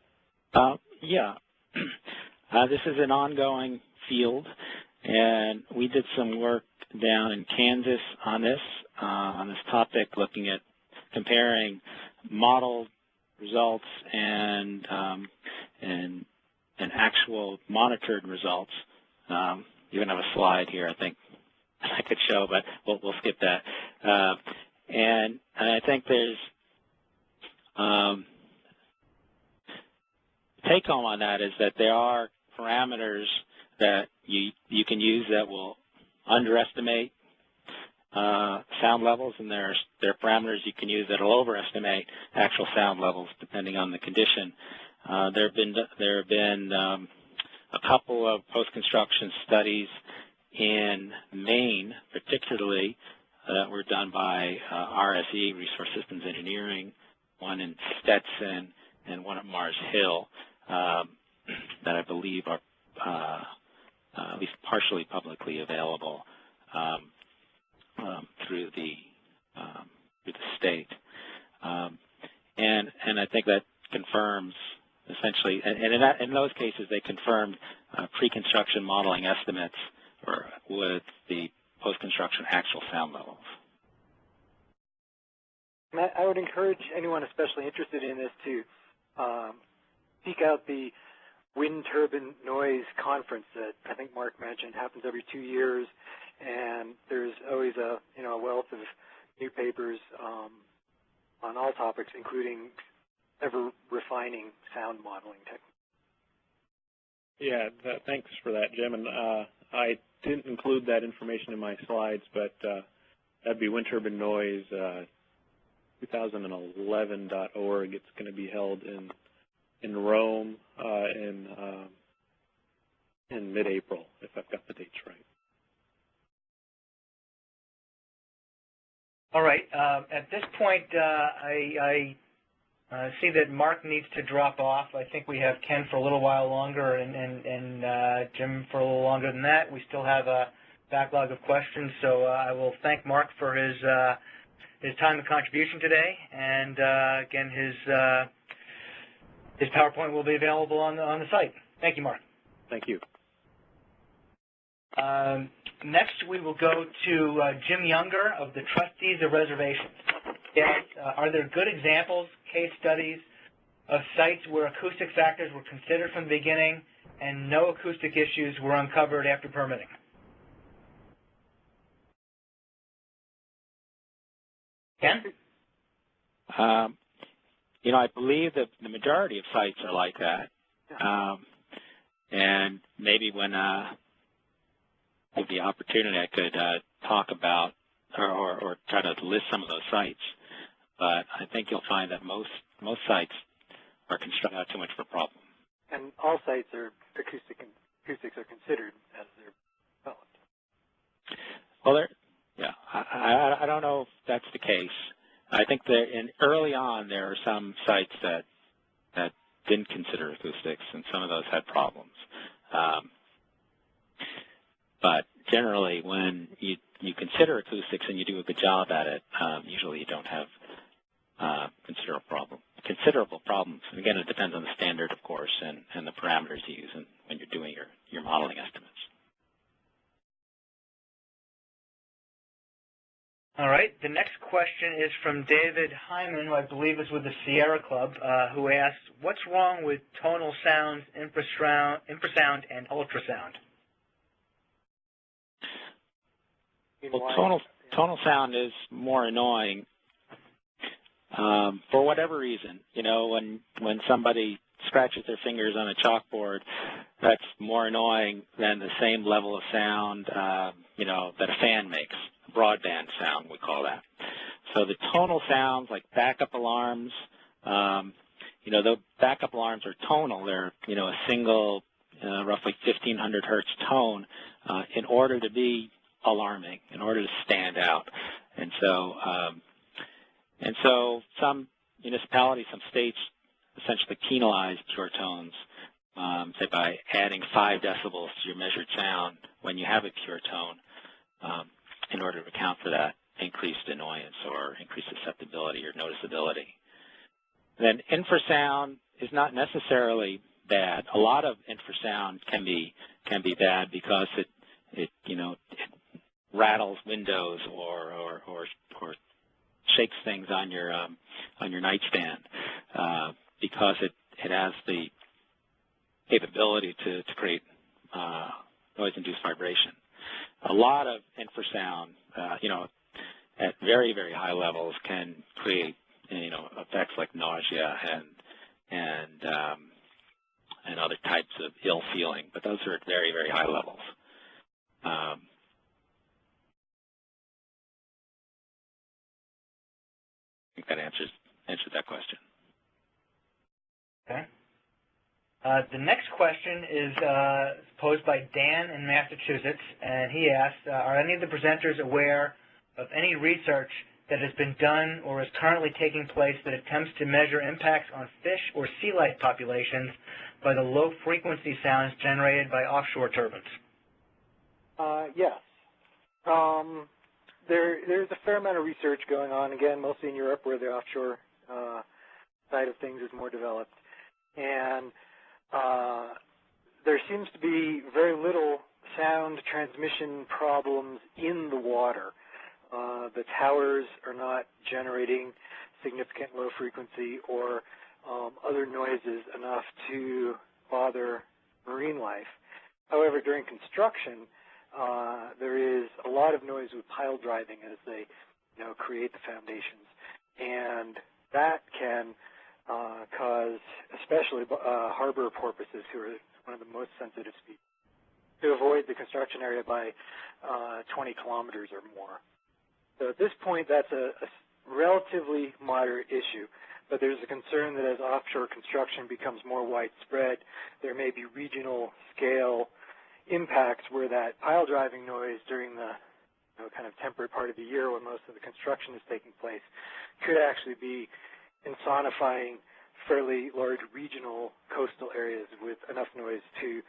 Yeah. This is an ongoing field, and we did some work down in Kansas on this topic, looking at comparing model results and actual monitored results. You can have a slide here, I think I could show, but we'll skip that. And I think there's take home on that is that there are parameters that you can use that will underestimate sound levels, and there are parameters you can use that will overestimate actual sound levels depending on the condition. There have been a couple of post-construction studies in Maine, particularly, that were done by RSE, Resource Systems Engineering, one in Stetson and one at Mars Hill, that I believe are at least partially publicly available through the state, and I think that confirms essentially, and in those cases they confirmed pre-construction modeling estimates with the post-construction actual sound levels. I would encourage anyone especially interested in this to seek out the wind turbine noise conference that I think Mark mentioned happens every 2 years, and there's always a wealth of new papers on all topics, including ever refining sound modeling techniques. Yeah, thanks for that, Jim. And I didn't include that information in my slides, but that'd be wind turbine noise 2011.org. It's going to be held in Rome in mid-April, if I've got the dates right. All right. At this point, I see that Mark needs to drop off. I think we have Ken for a little while longer and Jim for a little longer than that. We still have a backlog of questions, so I will thank Mark for his time and contribution today. And again, his PowerPoint will be available on the site. Thank you, Mark. Thank you. Next, we will go to Jim Younger of the Trustees of Reservations. Are there good examples, case studies, of sites where acoustic factors were considered from the beginning and no acoustic issues were uncovered after permitting? Ken? I believe that the majority of sites are like that. And maybe when with the opportunity, I could talk about or try to list some of those sites. But I think you'll find that most sites are constructed not too much of a problem. And all sites are acoustics are considered as they're developed. Well, I don't know if that's the case. I think that early on there are some sites that didn't consider acoustics, and some of those had problems. But generally, when you consider acoustics and you do a good job at it, usually you don't have considerable problems. And again, it depends on the standard, of course, and the parameters you use when you're doing your modeling estimates. All right. The next question is from David Hyman, who I believe is with the Sierra Club, who asks, what's wrong with tonal sound, infrasound, and ultrasound? Well, tonal sound is more annoying for whatever reason. When somebody scratches their fingers on a chalkboard, that's more annoying than the same level of sound, that a fan makes. Broadband sound, we call that. So the tonal sounds like backup alarms, the backup alarms are tonal. They're, a single, roughly 1,500 hertz tone in order to be alarming, in order to stand out. And so some municipalities, some states essentially penalize pure tones, say by adding 5 decibels to your measured sound when you have a pure tone in order to account for that increased annoyance or increased susceptibility or noticeability. Then infrasound is not necessarily bad. A lot of infrasound can be bad because it rattles windows or shakes things on your nightstand because it has the capability to create noise-induced vibration. A lot of infrasound, at very, very high levels can create, effects like nausea and other types of ill feeling, but those are at very, very high levels. I think that answers that question. Okay. The next question is posed by Dan in Massachusetts, and he asks, are any of the presenters aware of any research that has been done or is currently taking place that attempts to measure impacts on fish or sea life populations by the low-frequency sounds generated by offshore turbines? Yes. There's a fair amount of research going on, again, mostly in Europe where the offshore side of things is more developed. And there seems to be very little sound transmission problems in the water. The towers are not generating significant low frequency or other noises enough to bother marine life. However, during construction, there is a lot of noise with pile driving as they create the foundations. And that can cause, especially harbor porpoises, who are one of the most sensitive species, to avoid the construction area by 20 kilometers or more. So at this point, that's a relatively moderate issue, but there's a concern that as offshore construction becomes more widespread, there may be regional scale impacts where that pile driving noise during the kind of temperate part of the year when most of the construction is taking place could actually be insonifying fairly large regional coastal areas with enough noise to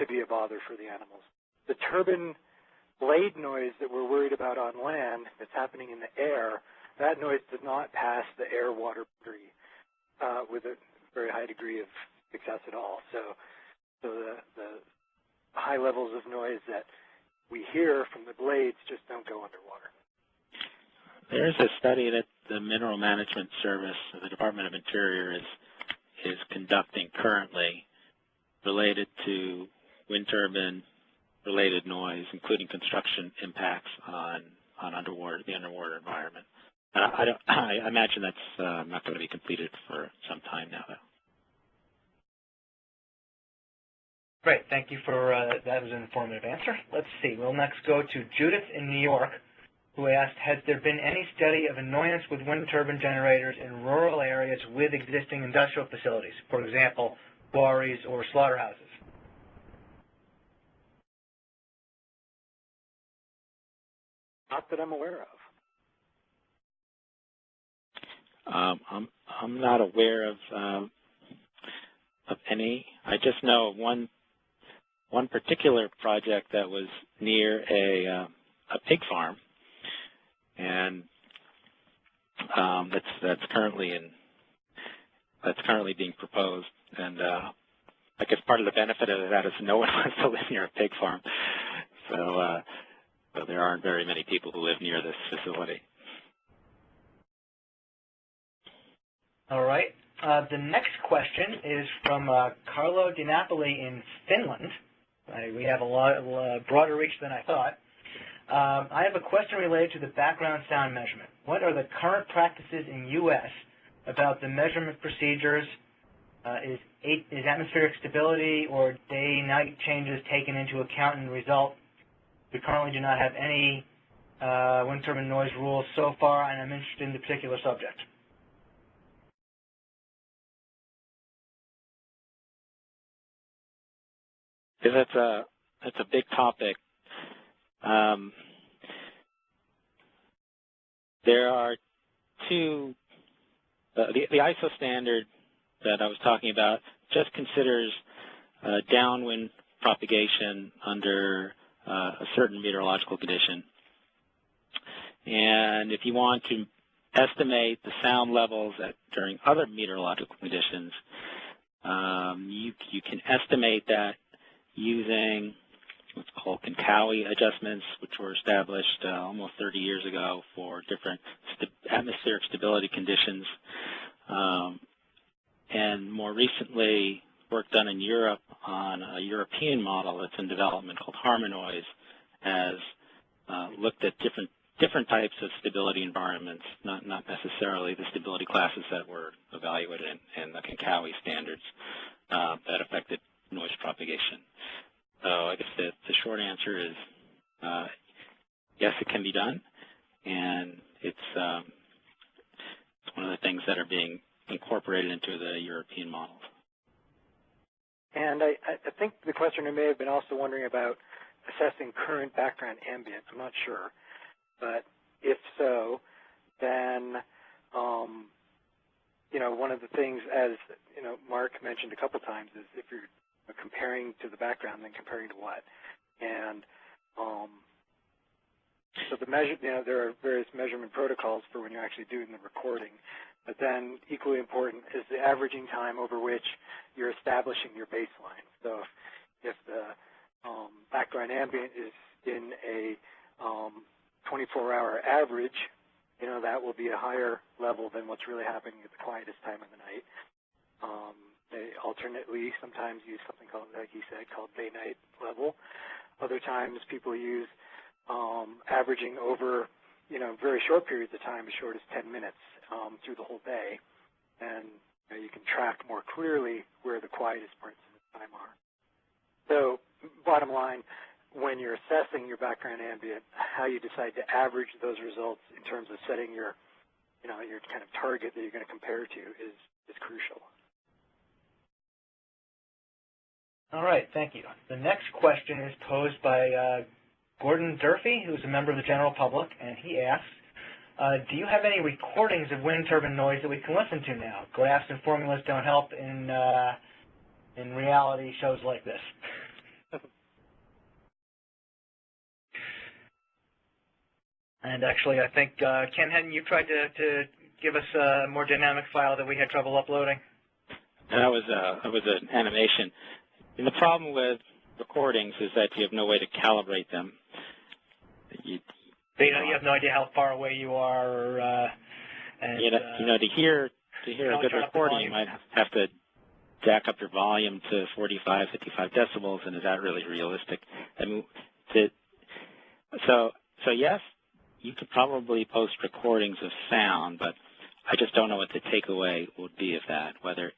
be a bother for the animals. The turbine blade noise that we're worried about on land that's happening in the air, that noise does not pass the air-water boundary with a very high degree of success at all. So the high levels of noise that we hear from the blades just don't go underwater. There's a study that the Mineral Management Service of the Department of Interior is conducting currently related to wind turbine related noise, including construction impacts on the underwater environment. I imagine that's not going to be completed for some time now, though. Great. Thank you for that was an informative answer. Let's see. We'll next go to Judith in New York, who asked, has there been any study of annoyance with wind turbine generators in rural areas with existing industrial facilities, for example, quarries or slaughterhouses? Not that I'm aware of. I'm not aware of any. I just know one particular project that was near a pig farm, and that's currently being proposed. And I guess part of the benefit of that is no one wants to live near a pig farm. So there aren't very many people who live near this facility. All right. The next question is from Carlo Di Napoli in Finland. We have a broader reach than I thought. I have a question related to the background sound measurement. What are the current practices in U.S. about the measurement procedures? Is atmospheric stability or day-night changes taken into account in the result? We currently do not have any wind turbine noise rules so far, and I'm interested in the particular subject. Because that's a big topic. There are two. The ISO standard that I was talking about just considers downwind propagation under a certain meteorological condition. And if you want to estimate the sound levels during other meteorological conditions, you can estimate that using what's called Kaliski adjustments, which were established almost 30 years ago for different atmospheric stability conditions. And more recently, work done in Europe on a European model that's in development called Harmonize has looked at different types of stability environments, not necessarily the stability classes that were evaluated in the Kaliski standards that affected noise propagation. So I guess the short answer is yes, it can be done, and it's one of the things that are being incorporated into the European models. And I think the questioner may have been also wondering about assessing current background ambience. I'm not sure. But if so, then, one of the things, as, Mark mentioned a couple times, is if you're comparing to the background, then comparing to what? And so there are various measurement protocols for when you're actually doing the recording. But then equally important is the averaging time over which you're establishing your baseline. So if the background ambient is in a 24-hour average, that will be a higher level than what's really happening at the quietest time of the night. They alternately sometimes use something called, like he said, called day-night level. Other times people use averaging over, very short periods of time, as short as 10 minutes through the whole day. And you can track more clearly where the quietest parts of the time are. So bottom line, when you're assessing your background ambient, how you decide to average those results in terms of setting your, your kind of target that you're going to compare to is crucial. All right, thank you. The next question is posed by Gordon Durfee, who's a member of the general public, and he asks, do you have any recordings of wind turbine noise that we can listen to now? Graphs and formulas don't help in reality shows like this. And actually, I think, Ken Hedden, you tried to give us a more dynamic file that we had trouble uploading. That was an animation. And the problem with recordings is that you have no way to calibrate them. You have no idea how far away you are. And, to hear a good recording, you might have to jack up your volume to 45, 55 decibels, and is that really realistic? I mean, so yes, you could probably post recordings of sound, but I just don't know what the takeaway would be of that. Whether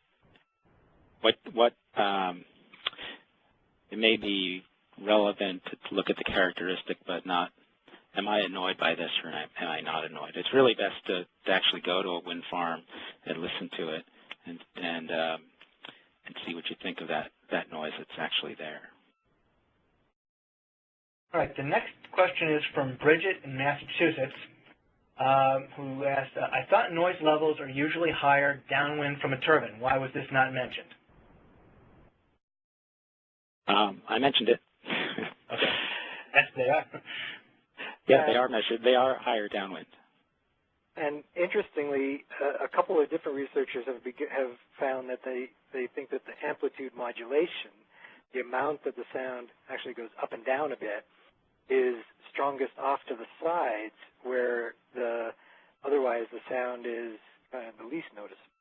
it may be relevant to look at the characteristic, but not, am I annoyed by this or am I not annoyed? It's really best to actually go to a wind farm and listen to it and see what you think of that noise that's actually there. All right, the next question is from Bridget in Massachusetts, who asked, I thought noise levels are usually higher downwind from a turbine. Why was this not mentioned? I mentioned it. Okay. Yes, they are. Yeah, they are measured. They are higher downwind. And interestingly, a couple of different researchers have found that they think that the amplitude modulation, the amount that the sound actually goes up and down a bit, is strongest off to the sides, where otherwise the sound is kind of the least noticeable.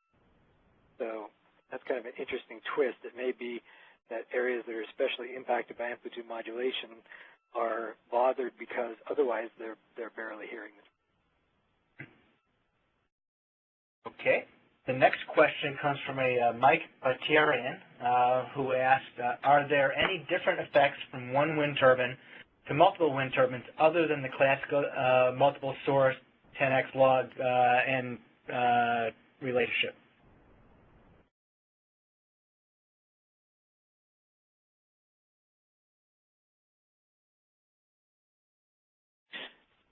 So that's kind of an interesting twist. It may be that areas that are especially impacted by amplitude modulation are bothered because otherwise they're barely hearing it. Okay. The next question comes from a Mike Batarian, who asked, are there any different effects from one wind turbine to multiple wind turbines other than the classical multiple source 10x log and relationship?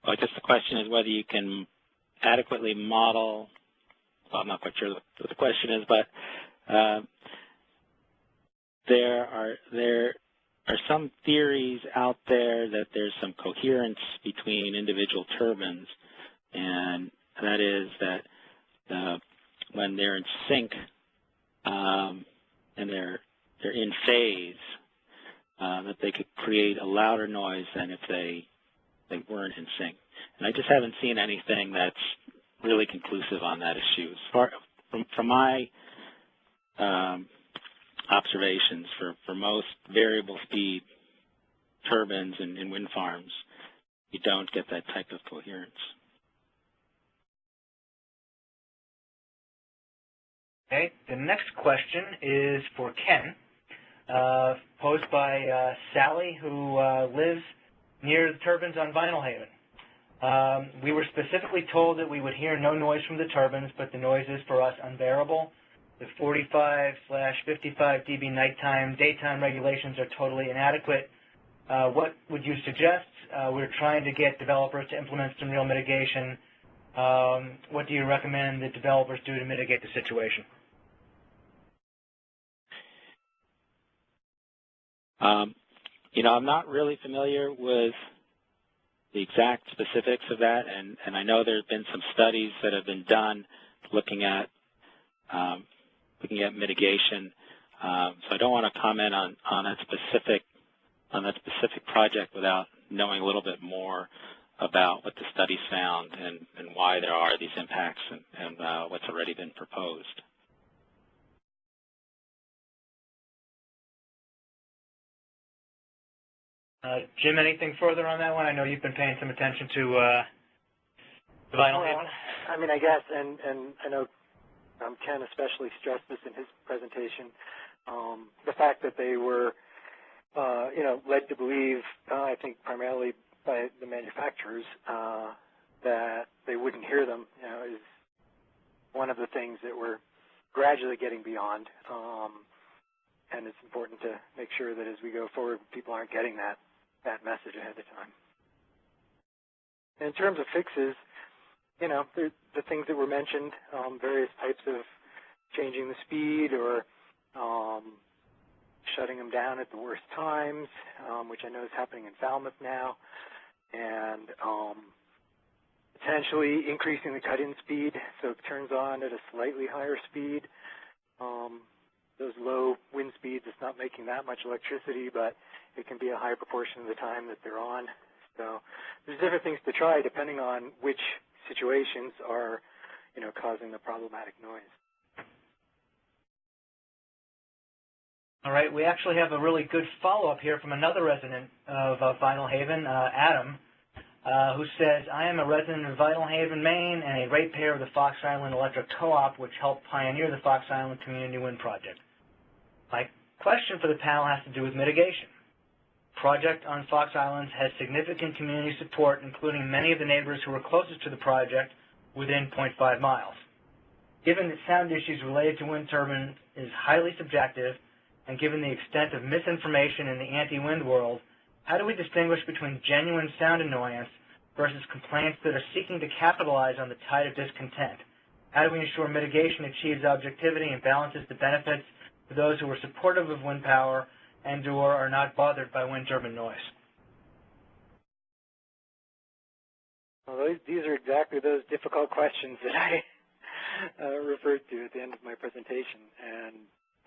Well, I guess the question is whether you can adequately model. Well, I'm not quite sure what the question is, but there are some theories out there that there's some coherence between individual turbines, and that is that when they're in sync and they're in phase, that they could create a louder noise than if they weren't in sync. And I just haven't seen anything that's really conclusive on that issue. From my observations, for most variable speed turbines in wind farms, you don't get that type of coherence. Okay, the next question is for Ken, posed by Sally, who lives near the turbines on Vinyl Haven. We were specifically told that we would hear no noise from the turbines, but the noise is for us unbearable. The 45/55 dB nighttime, daytime regulations are totally inadequate. What would you suggest? We're trying to get developers to implement some real mitigation. What do you recommend that developers do to mitigate the situation? I'm not really familiar with the exact specifics of that, and I know there have been some studies that have been done looking at mitigation. So I don't want to comment on that specific project without knowing a little bit more about what the studies found and why there are these impacts and what's already been proposed. Jim, anything further on that one? I know you've been paying some attention to Vinyl Haven. I mean, I guess, and I know Ken especially stressed this in his presentation, the fact that they were, led to believe, I think primarily by the manufacturers, that they wouldn't hear them, is one of the things that we're gradually getting beyond. And it's important to make sure that as we go forward, people aren't getting that message ahead of time. In terms of fixes, the things that were mentioned, various types of changing the speed or shutting them down at the worst times, which I know is happening in Falmouth now, and potentially increasing the cut-in speed so it turns on at a slightly higher speed. Those low wind speeds, it's not making that much electricity, but it can be a high proportion of the time that they're on. So there's different things to try depending on which situations are, causing the problematic noise. All right, we actually have a really good follow-up here from another resident of Vinyl Haven, Adam, who says, I am a resident of Vinyl Haven, Maine, and a ratepayer of the Fox Island Electric Co-op, which helped pioneer the Fox Island Community Wind Project. My question for the panel has to do with mitigation. Project on Fox Islands has significant community support, including many of the neighbors who were closest to the project within 0.5 miles. Given that sound issues related to wind turbines is highly subjective, and given the extent of misinformation in the anti-wind world, how do we distinguish between genuine sound annoyance versus complaints that are seeking to capitalize on the tide of discontent? How do we ensure mitigation achieves objectivity and balances the benefits to those who are supportive of wind power and or are not bothered by wind turbine noise? Well, these are exactly those difficult questions that I referred to at the end of my presentation, and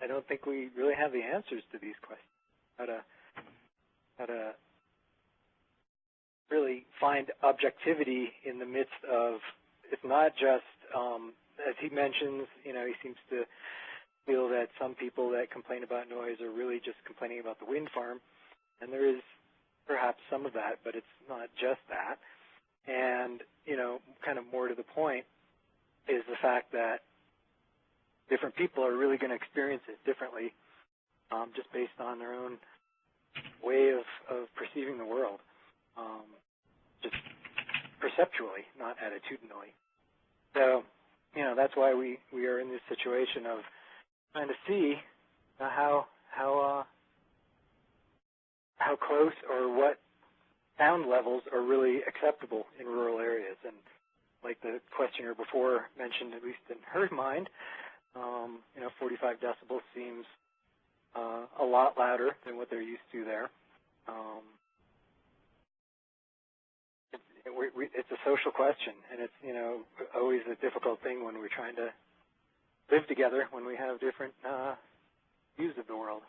I don't think we really have the answers to these questions. How to really find objectivity in the midst of, it's not just, as he mentions, he seems to feel that some people that complain about noise are really just complaining about the wind farm, and there is perhaps some of that, but it's not just that. And, kind of more to the point is the fact that different people are really going to experience it differently, just based on their own way of perceiving the world. just perceptually, not attitudinally. So, that's why we are in this situation of trying to see how close or what sound levels are really acceptable in rural areas. And like the questioner before mentioned, at least in her mind, 45 decibels seems a lot louder than what they're used to there. It's a social question, and it's always a difficult thing when we're trying to live together when we have different views of the world.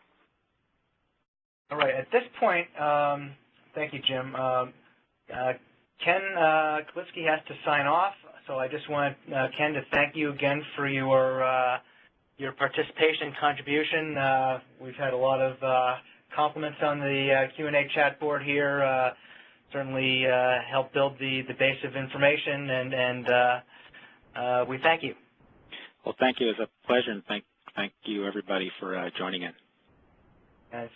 All right. At this point, thank you, Jim. Ken Kaliski has to sign off, so I just want Ken to thank you again for your participation and contribution. We've had a lot of compliments on the Q&A chat board here. Certainly helped build the base of information, and we thank you. Well, thank you. It was a pleasure, and thank you, everybody, for joining in.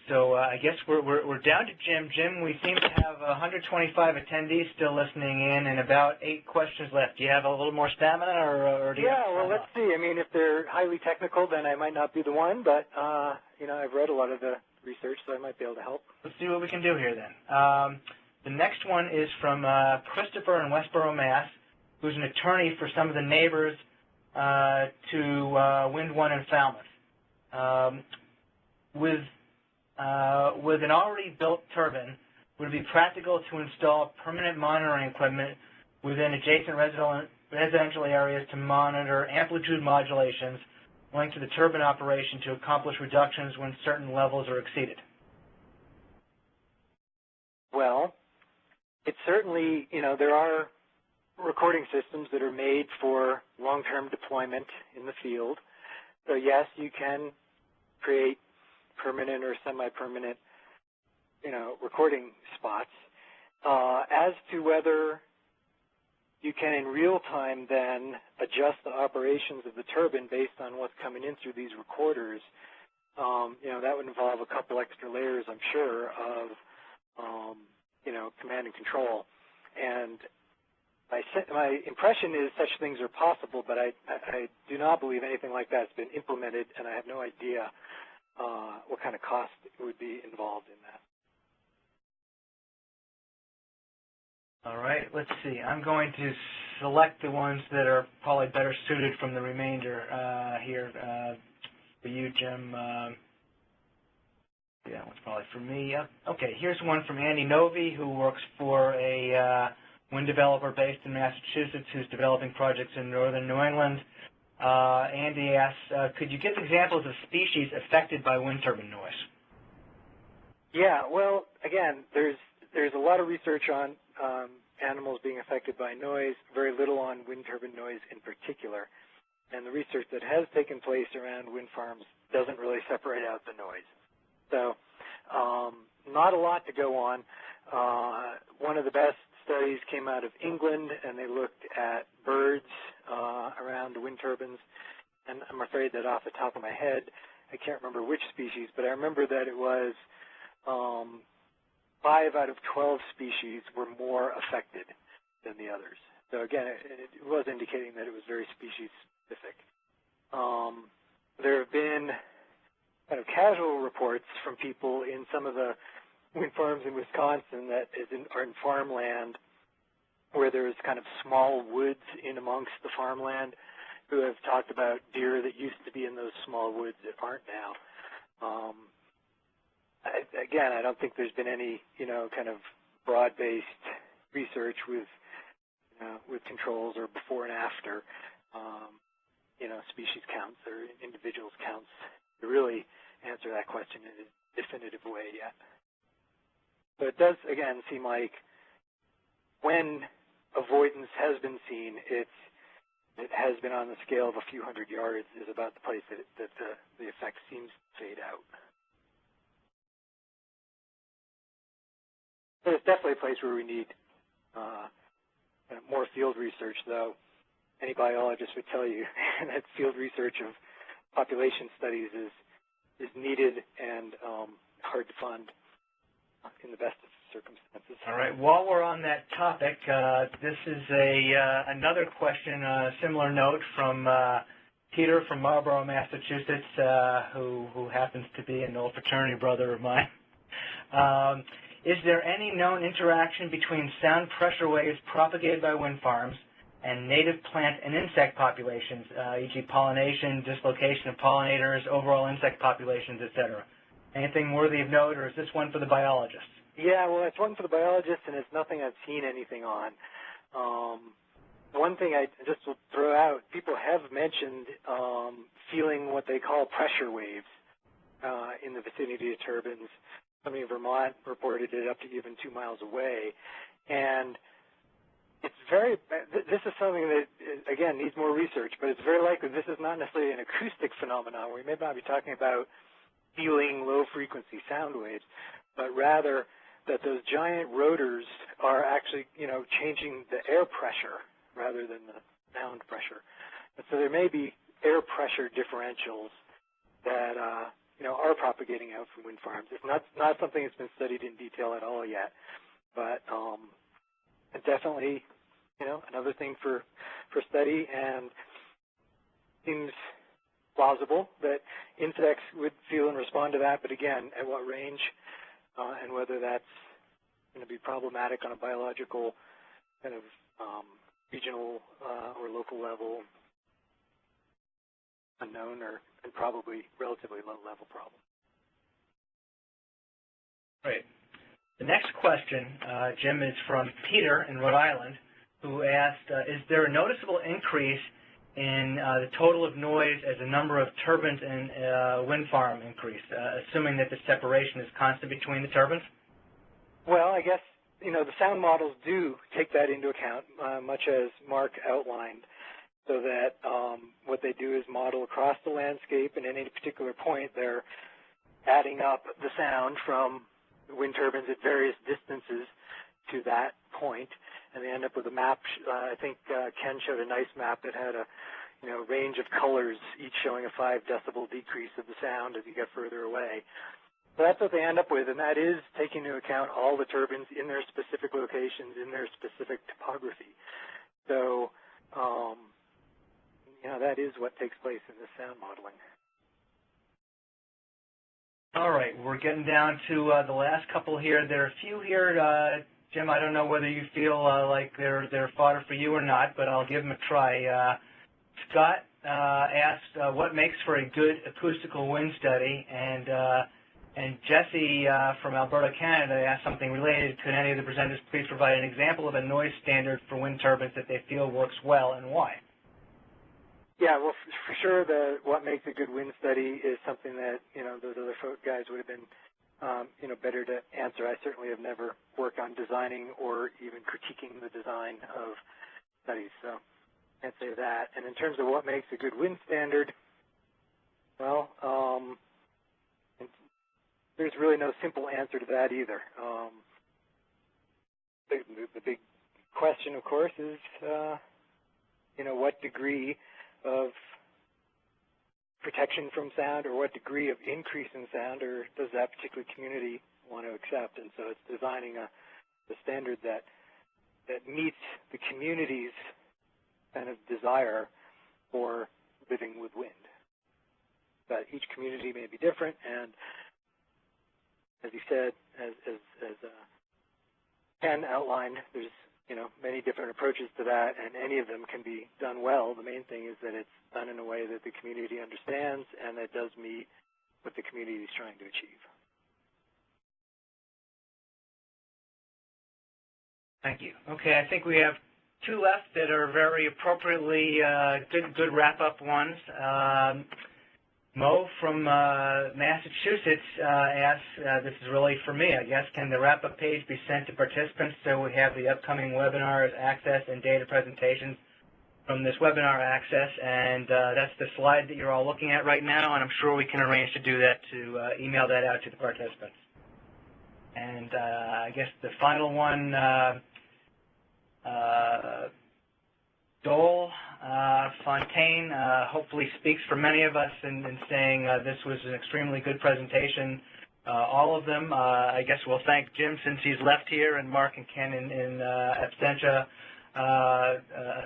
So I guess we're down to Jim. Jim, we seem to have 125 attendees still listening in and about 8 questions left. Do you have a little more stamina, or do you? Yeah, well, let's see. I mean, if they're highly technical, then I might not be the one, but, I've read a lot of the research, so I might be able to help. Let's see what we can do here, then. The next one is from Christopher in Westboro, Mass., who's an attorney for some of the neighbors to Wind 1 in Falmouth. With an already built turbine, would it be practical to install permanent monitoring equipment within adjacent residential areas to monitor amplitude modulations linked to the turbine operation to accomplish reductions when certain levels are exceeded? Well, it's certainly, there are recording systems that are made for long-term deployment in the field. So yes, you can create permanent or semi-permanent, recording spots. As to whether you can in real time then adjust the operations of the turbine based on what's coming in through these recorders, that would involve a couple extra layers, I'm sure, of command and control. And my impression is such things are possible, but I do not believe anything like that's been implemented, and I have no idea what kind of cost would be involved in that. All right, let's see. I'm going to select the ones that are probably better suited from the remainder here. For you, Jim. Yeah, that one's probably for me. Okay, here's one from Andy Novi, who works for a wind developer based in Massachusetts who's developing projects in northern New England. Andy asks, could you give examples of species affected by wind turbine noise? Yeah, well, again, there's a lot of research on animals being affected by noise, very little on wind turbine noise in particular. And the research that has taken place around wind farms doesn't really separate out the noise. So not a lot to go on. One of the best studies came out of England, and they looked at birds around the wind turbines. And I'm afraid that off the top of my head, I can't remember which species, but I remember that it was 5 out of 12 species were more affected than the others. So again, it was indicating that it was very species specific. There have been kind of casual reports from people in some of the wind farms in Wisconsin that are in farmland where there's kind of small woods in amongst the farmland, who have talked about deer that used to be in those small woods that aren't now. Again, I don't think there's been any, kind of broad-based research with controls or before and after, species counts or individuals counts to really answer that question in a definitive way yet. But it does, again, seem like when avoidance has been seen, it has been on the scale of a few hundred yards is about the place that the effect seems to fade out. But it's definitely a place where we need more field research, though. Any biologist would tell you that field research of population studies is needed and hard to fund in the best of circumstances. All right. While we're on that topic, this is another question, a similar note from Peter from Marlborough, Massachusetts, who happens to be an old fraternity brother of mine. Is there any known interaction between sound pressure waves propagated by wind farms and native plant and insect populations, e.g. pollination, dislocation of pollinators, overall insect populations, etc.? Anything worthy of note, or is this one for the biologists? Yeah, well, it's one for the biologists, and it's nothing I've seen anything on. One thing I just will throw out, people have mentioned feeling what they call pressure waves in the vicinity of turbines. Somebody in Vermont reported it up to even 2 miles away. And it's this is something that, again, needs more research, but it's very likely this is not necessarily an acoustic phenomenon. We may not be talking about feeling low-frequency sound waves, but rather that those giant rotors are actually, changing the air pressure rather than the sound pressure. And so there may be air pressure differentials that, are propagating out from wind farms. It's not something that's been studied in detail at all yet, but definitely, another thing for study, and seems plausible that insects would feel and respond to that, but again, at what range and whether that's going to be problematic on a biological kind of regional or local level, unknown, and probably relatively low-level problem. Great. The next question, Jim, is from Peter in Rhode Island, who asked, is there a noticeable increase in the total of noise as the number of turbines in a wind farm increase, assuming that the separation is constant between the turbines? Well, I guess, the sound models do take that into account, much as Mark outlined, so that what they do is model across the landscape, and at any particular point, they're adding up the sound from wind turbines at various distances to that point, and they end up with a map. I think Ken showed a nice map that had a range of colors, each showing a 5 decibel decrease of the sound as you get further away. So that's what they end up with, and that is taking into account all the turbines in their specific locations, in their specific topography. So, that is what takes place in the sound modeling. All right, we're getting down to the last couple here. There are a few here, Jim. I don't know whether you feel like they're fodder for you or not, but I'll give them a try. Scott asked, what makes for a good acoustical wind study? And Jesse from Alberta, Canada, asked something related. Could any of the presenters please provide an example of a noise standard for wind turbines that they feel works well, and why? Yeah, well, for sure, what makes a good wind study is something that, those other guys would have been, better to answer. I certainly have never worked on designing or even critiquing the design of studies, so I can't say that. And in terms of what makes a good wind standard, well, there's really no simple answer to that either. The big question, of course, is, what degree of protection from sound, or what degree of increase in sound, or does that particular community want to accept? And so it's designing the standard that meets the community's kind of desire for living with wind. But each community may be different, and as you said, as Ken outlined, there's many different approaches to that, and any of them can be done well. The main thing is that it's done in a way that the community understands and that does meet what the community is trying to achieve. Thank you. Okay, I think we have 2 left that are very appropriately good wrap-up ones. Mo from Massachusetts asks, this is really for me, I guess, can the wrap-up page be sent to participants so we have the upcoming webinars access and data presentations from this webinar access? And that's the slide that you're all looking at right now, and I'm sure we can arrange to do that, to email that out to the participants. And I guess the final one, Dole Fontaine hopefully speaks for many of us in saying this was an extremely good presentation all of them. I guess we'll thank Jim since he's left here, and Mark and Ken in absentia.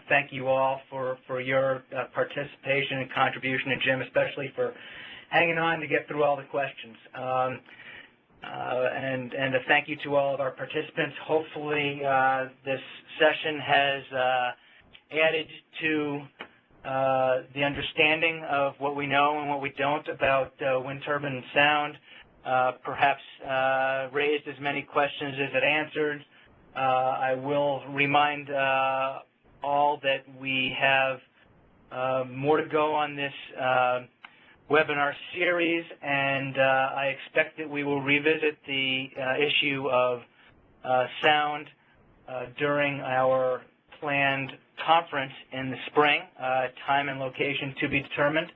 Thank you all for your participation and contribution, and Jim especially for hanging on to get through all the questions. And a thank you to all of our participants. Hopefully this session has added to the understanding of what we know and what we don't about wind turbine sound, perhaps raised as many questions as it answered. I will remind all that we have more to go on this webinar series, and I expect that we will revisit the issue of sound during our planned conference in the spring, time and location to be determined.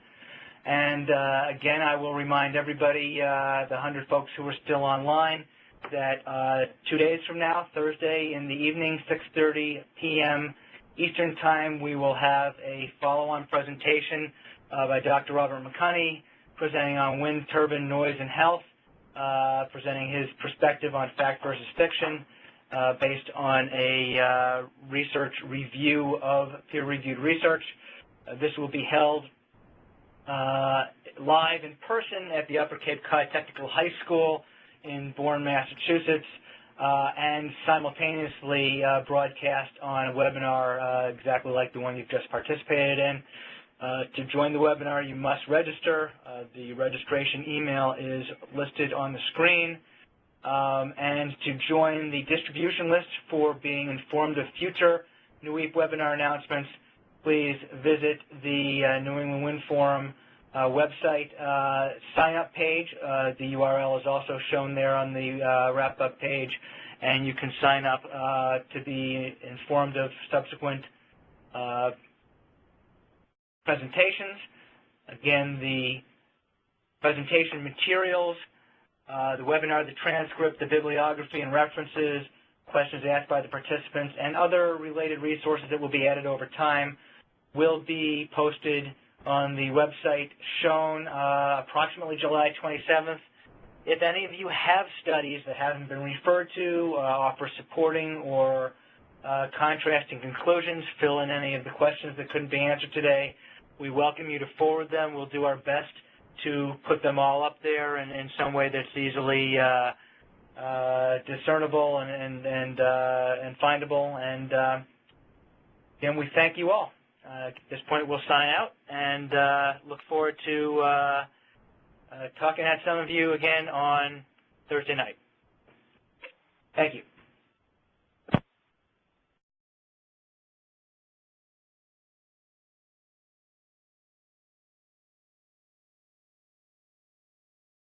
And again, I will remind everybody, the 100 folks who are still online, that 2 days from now, Thursday in the evening, 6:30 p.m. Eastern Time, we will have a follow-on presentation by Dr. Robert McConney, presenting on wind turbine noise and health, presenting his perspective on fact versus fiction based on a research review of peer-reviewed research. This will be held live in person at the Upper Cape Cod Technical High School in Bourne, Massachusetts, and simultaneously broadcast on a webinar exactly like the one you've just participated in. To join the webinar, you must register. The registration email is listed on the screen. And to join the distribution list for being informed of future NUEEP webinar announcements, please visit the New England Wind Forum website sign-up page. The URL is also shown there on the wrap-up page, and you can sign up to be informed of subsequent presentations. Again, the presentation materials, the webinar, the transcript, the bibliography and references, questions asked by the participants, and other related resources that will be added over time will be posted on the website shown approximately July 27th. If any of you have studies that haven't been referred to, offer supporting or contrasting conclusions, fill in any of the questions that couldn't be answered today, we welcome you to forward them. We'll do our best to put them all up there in some way that's easily discernible and findable. And again, we thank you all. At this point, we'll sign out and look forward to talking at some of you again on Thursday night. Thank you.